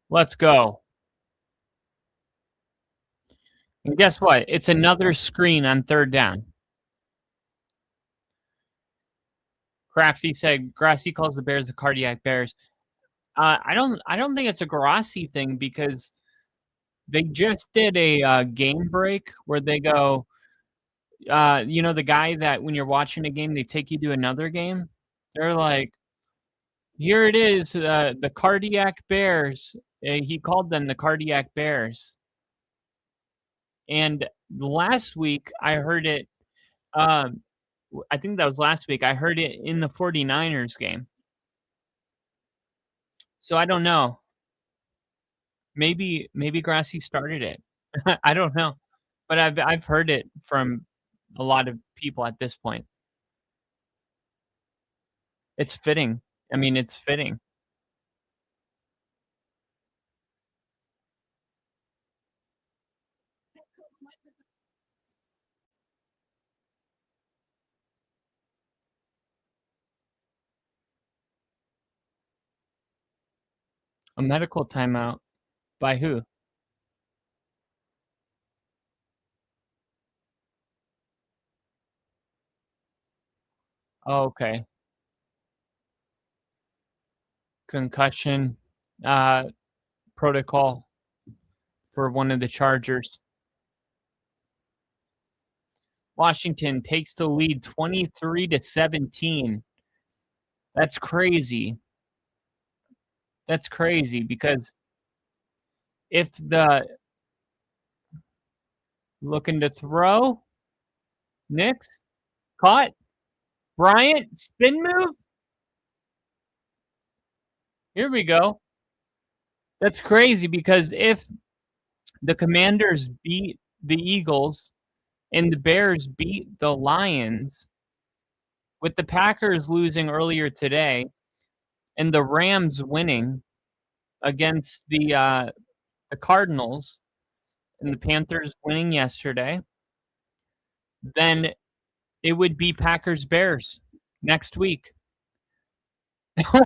S2: Let's go. And guess what? It's another screen on 3rd down. Crafty said Grassi calls the Bears the cardiac bears. I don't think it's a Grassi thing because they just did a game break where they go, the guy that when you're watching a game, they take you to another game. They're like, here it is, the cardiac bears. He called them the cardiac bears. And last week I heard it. I think that was last week. I heard it in the 49ers game. So I don't know. Maybe Grassi started it. I don't know. But I've heard it from a lot of people at this point. It's fitting. I mean, it's fitting. A medical timeout. By who? Oh, okay. Concussion protocol for one of the Chargers. Washington takes the lead 23-17. That's crazy. That's crazy because if the looking to throw, Nix caught, Bryant spin move. Here we go. That's crazy because if the Commanders beat the Eagles and the Bears beat the Lions, with the Packers losing earlier today and the Rams winning against the Cardinals and the Panthers winning yesterday, then it would be Packers Bears next week.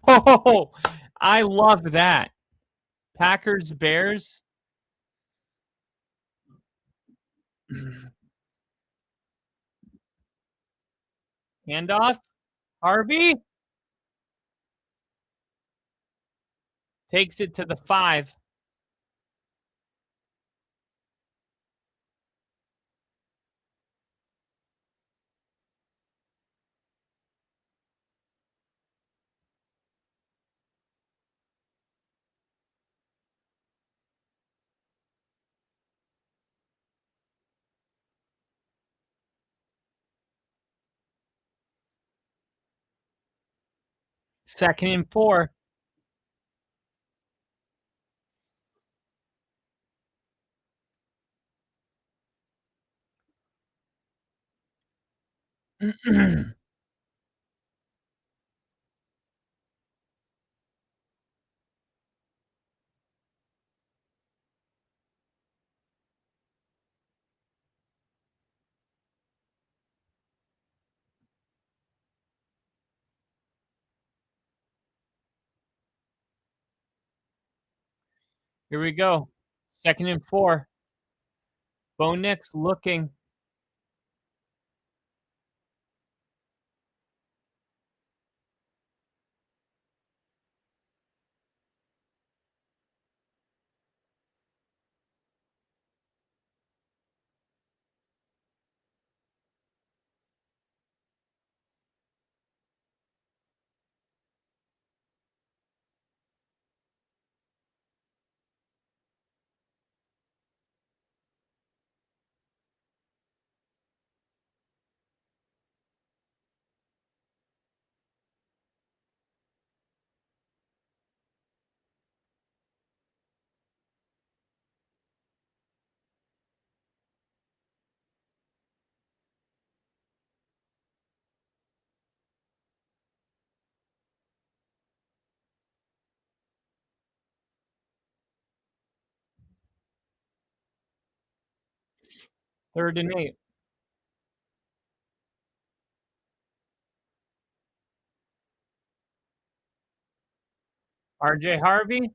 S2: Oh, I love that. Packers Bears. Handoff. Harvey takes it to the 5. Second and 4. Here we go. Second and 4. Bo Nix looking. Third and 8. RJ Harvey.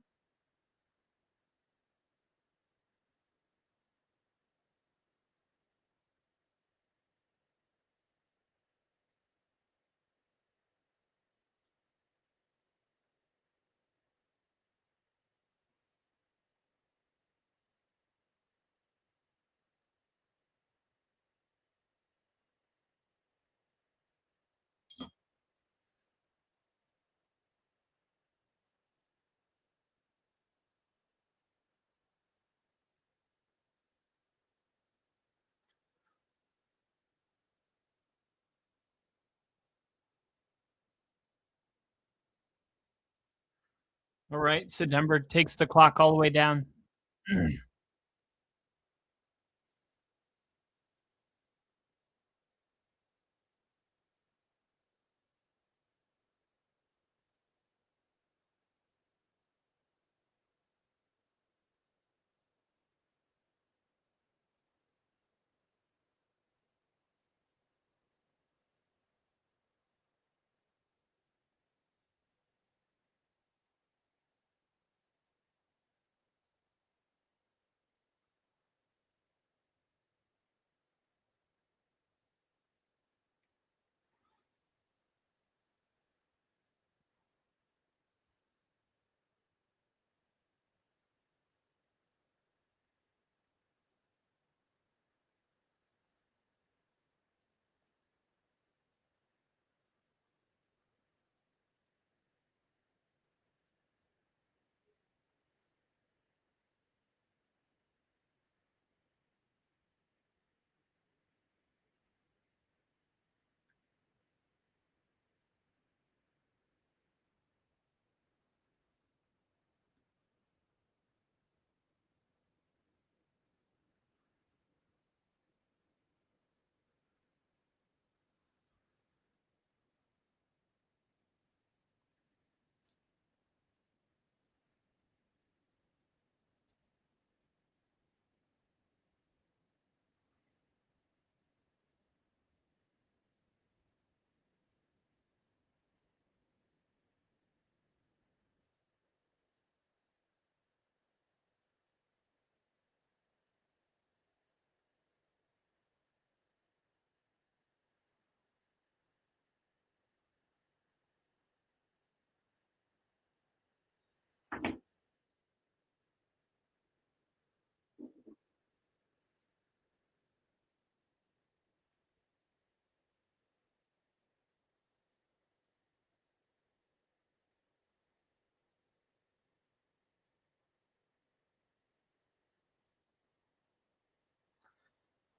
S2: All right, so Denver takes the clock all the way down.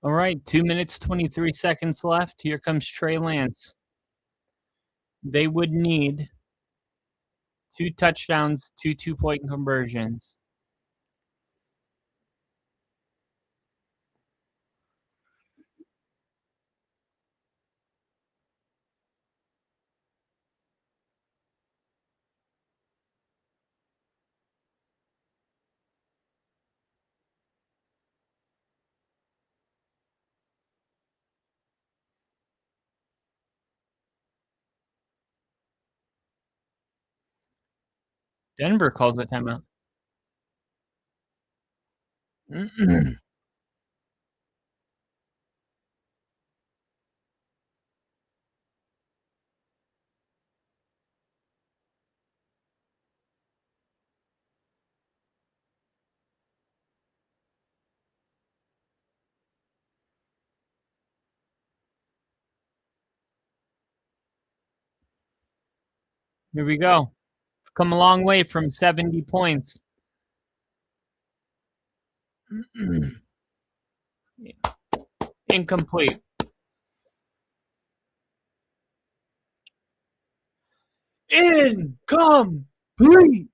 S2: All right, 2 minutes, 23 seconds left. Here comes Trey Lance. They would need 2 touchdowns, 2 two-point conversions. Denver calls a timeout. Here we go. Come a long way from 70 points. Incomplete. Incomplete.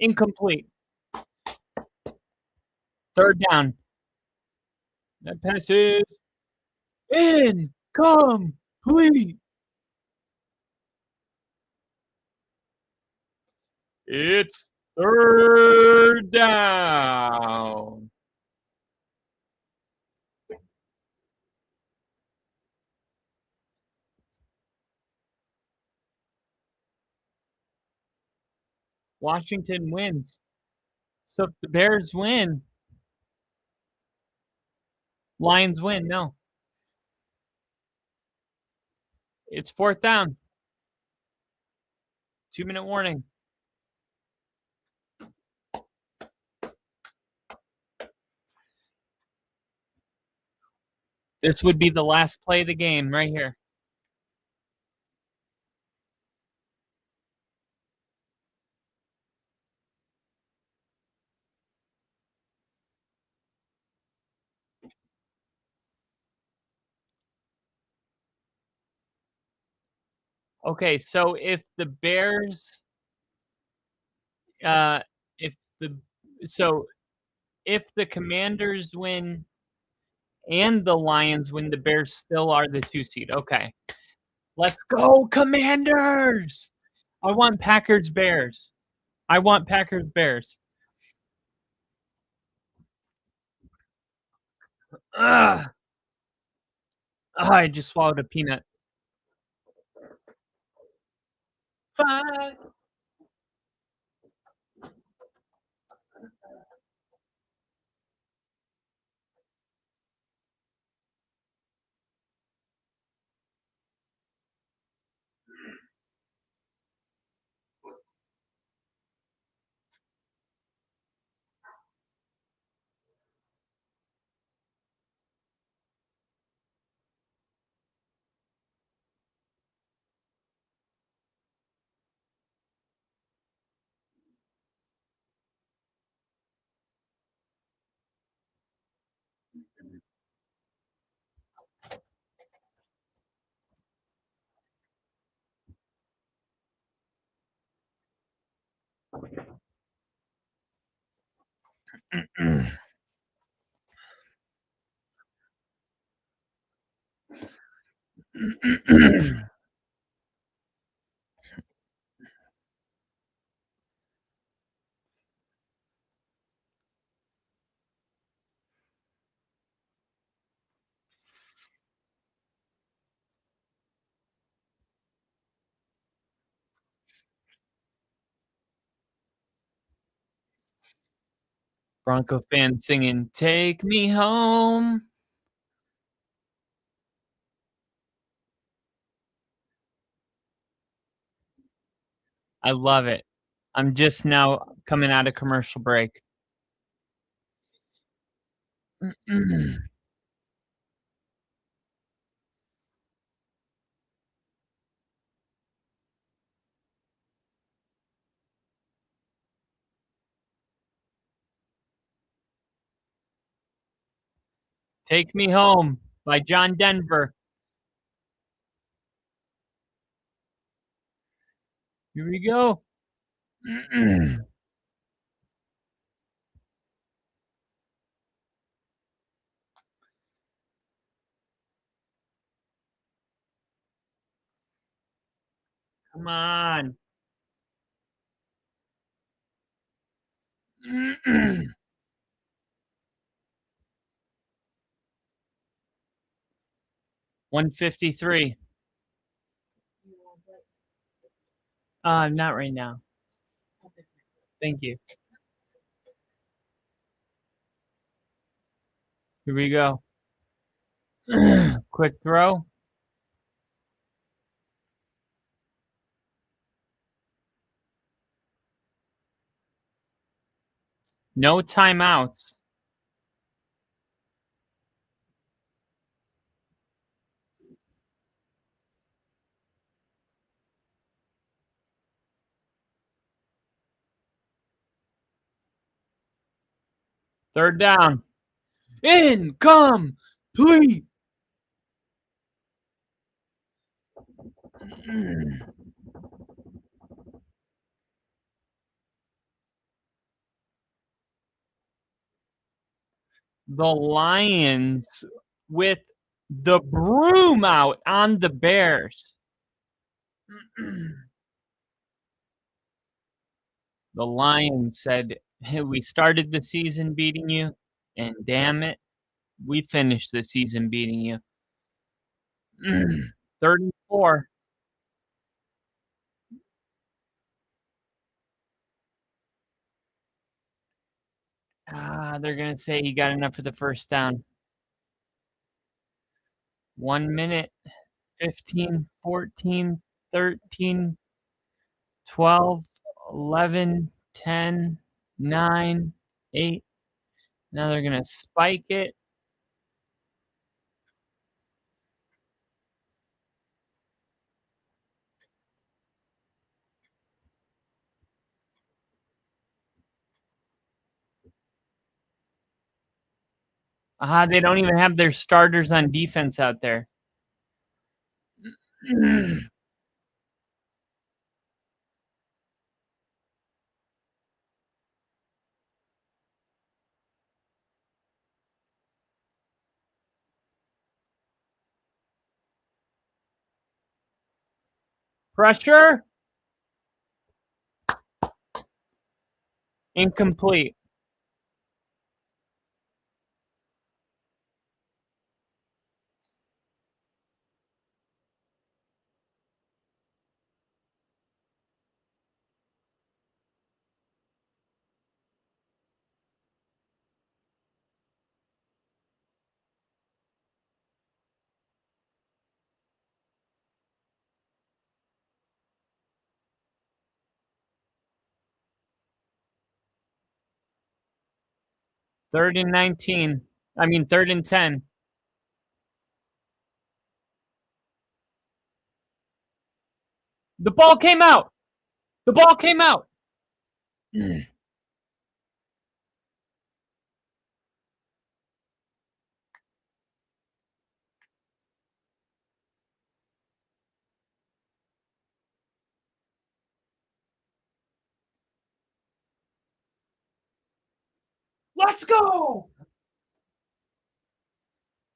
S2: Incomplete. Third down. That pass is incomplete. It's third down. Washington wins. So if the Bears win, Lions win. No. It's fourth down. 2-minute warning. This would be the last play of the game right here. Okay, so if the Bears if the Commanders win and the Lions win, the Bears still are the 2 seed. Okay. Let's go, Commanders! I want Packers Bears. I want Packers Bears. Ugh. Oh, I just swallowed a peanut. 5. Bronco fans singing, "Take me home." I love it. I'm just now coming out of commercial break. Take Me Home by John Denver. Here we go. Come on. $153. Not right now. Thank you. Here we go. Quick throw. No timeouts. Third down. Incomplete. The Lions with the broom out on the Bears. The Lions said, hey, we started the season beating you, and damn it, we finished the season beating you. 34. They're going to say he got enough for the first down. 1 minute, 15, 14, 13, 12, 11, 10, 9, 8. Now they're going to spike it. They don't even have their starters on defense out there. Pressure. Incomplete. Third and 19. I mean, 3rd and 10. The ball came out. The ball came out. Let's go.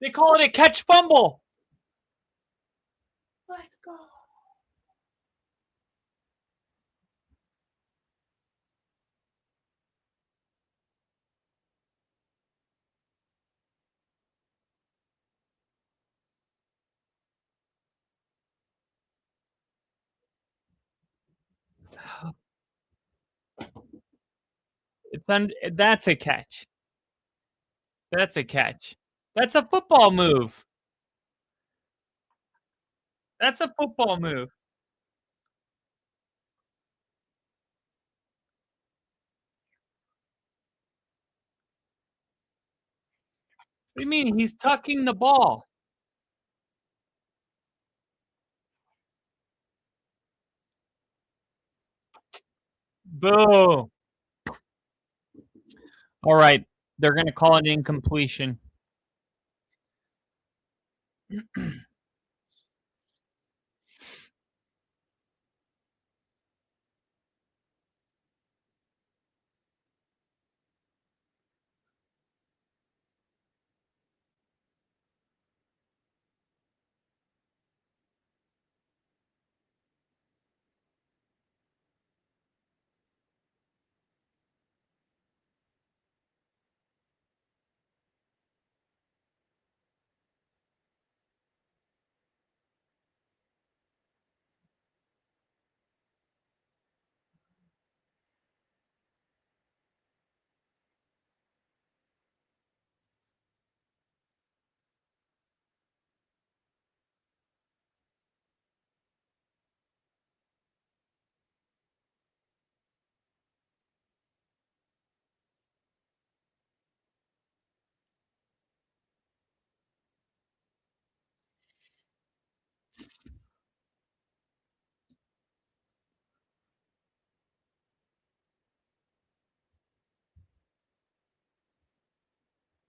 S2: They call it a catch fumble. Let's go. That's a catch. That's a catch. That's a football move. That's a football move. What do you mean? He's tucking the ball. Boo. All right. They're going to call it incompletion.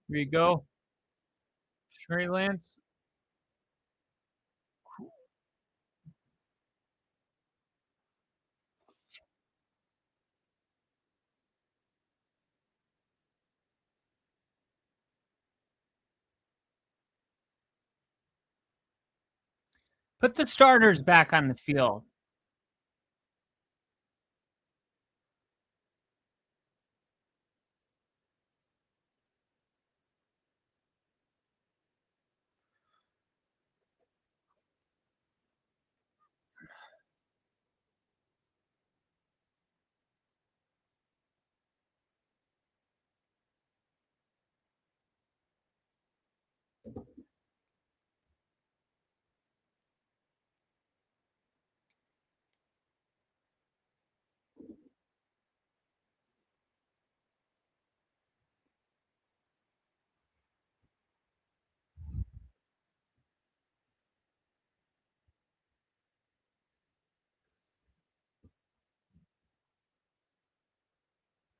S2: Here you go. Trey Lance. Put the starters back on the field.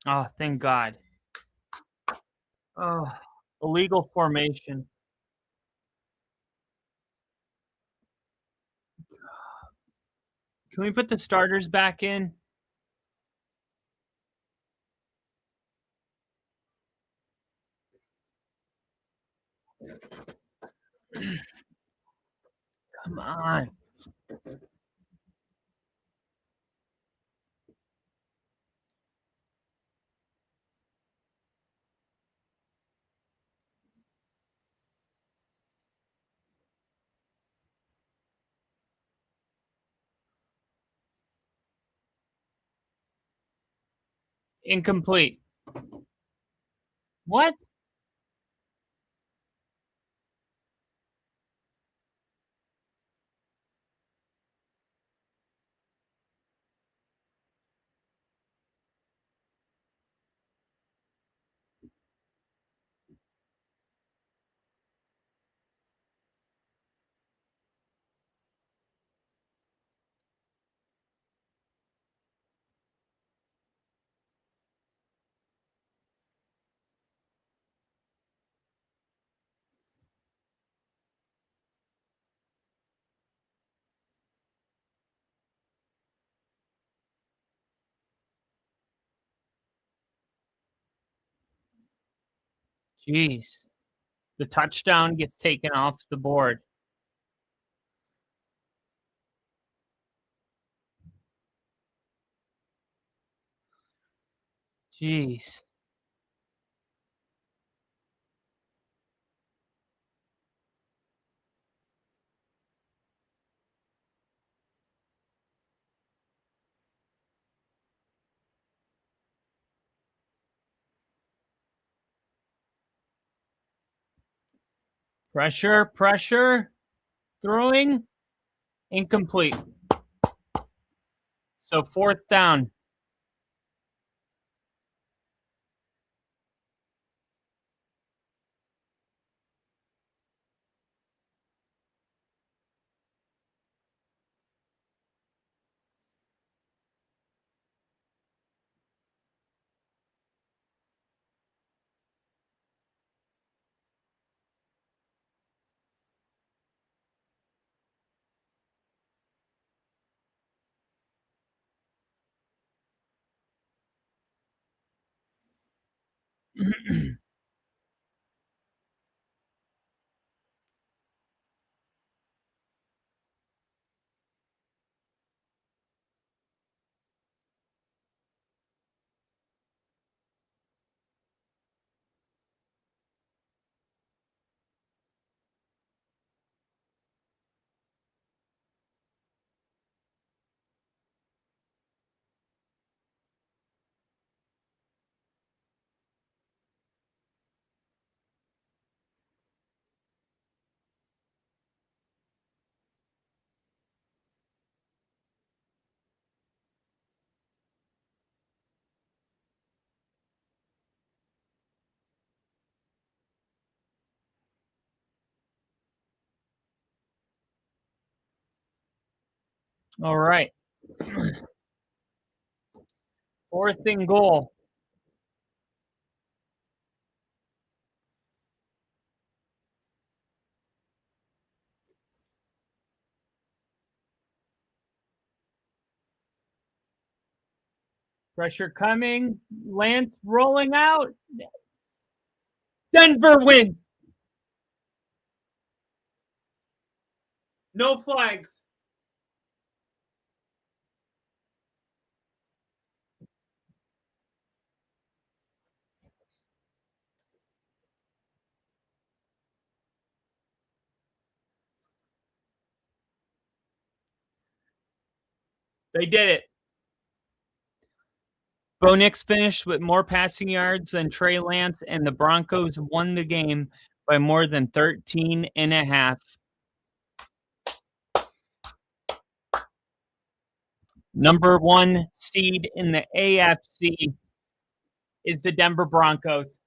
S2: Oh, thank God. Oh, illegal formation. Can we put the starters back in? Come on. Incomplete. What? Jeez. The touchdown gets taken off the board. Jeez. Pressure, pressure. Throwing. Incomplete. So 4th down. All right. 4th and goal. Pressure coming. Lance rolling out. Denver wins. No flags. They did it. Bo Nix finished with more passing yards than Trey Lance, and the Broncos won the game by more than 13 and a half. Number 1 seed in the AFC is the Denver Broncos.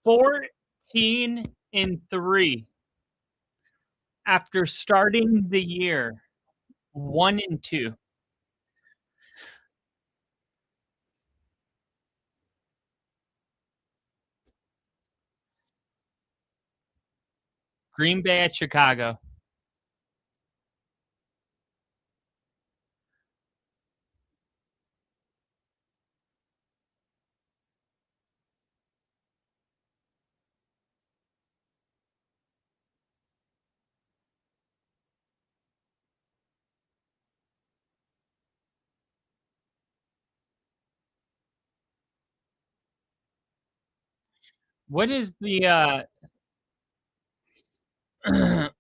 S2: $14 and 3 after starting the year 1 and 2. Green Bay at Chicago. What is the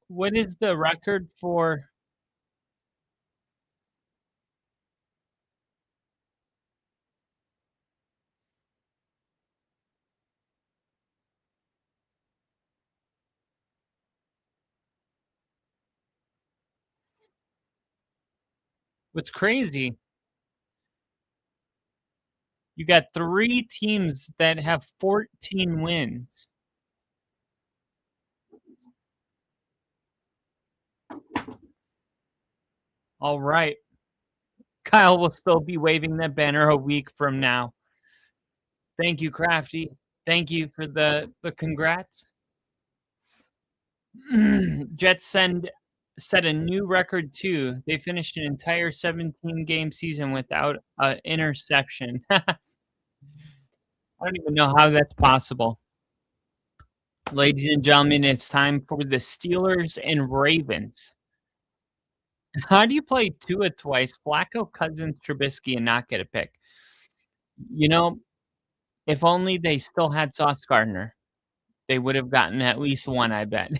S2: what is the record for what's crazy? You got 3 teams that have 14 wins. All right. Kyle will still be waving that banner a week from now. Thank you, Crafty. Thank you for the congrats. Jets set a new record too. They finished an entire 17-game season without an interception. I don't even know how that's possible. Ladies and gentlemen, it's time for the Steelers and Ravens. How do you play Tua twice, Flacco, Cousins, Trubisky, and not get a pick? You know, if only they still had Sauce Gardner, they would have gotten at least one, I bet.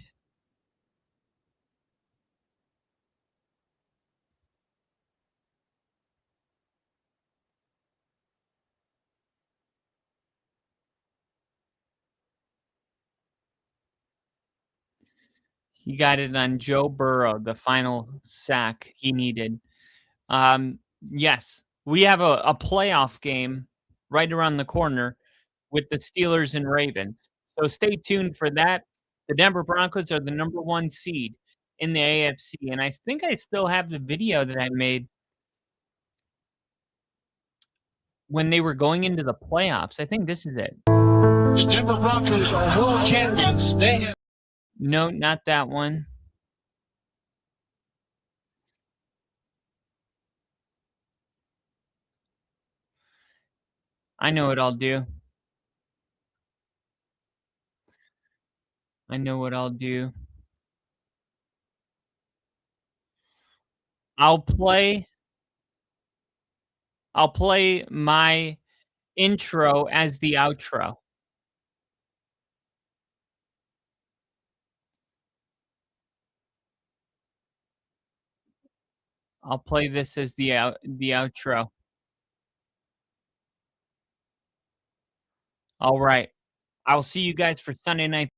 S2: He got it on Joe Burrow, the final sack he needed. Yes, we have a playoff game right around the corner with the Steelers and Ravens. So stay tuned for that. The Denver Broncos are the number 1 seed in the AFC, and I think I still have the video that I made when they were going into the playoffs. I think this is it.
S1: The Denver Broncos are world champions. They have
S2: No, not that one. I know what I'll do. I know what I'll do. I'll play my intro as the outro. I'll play this as the outro. All right. I'll see you guys for Sunday night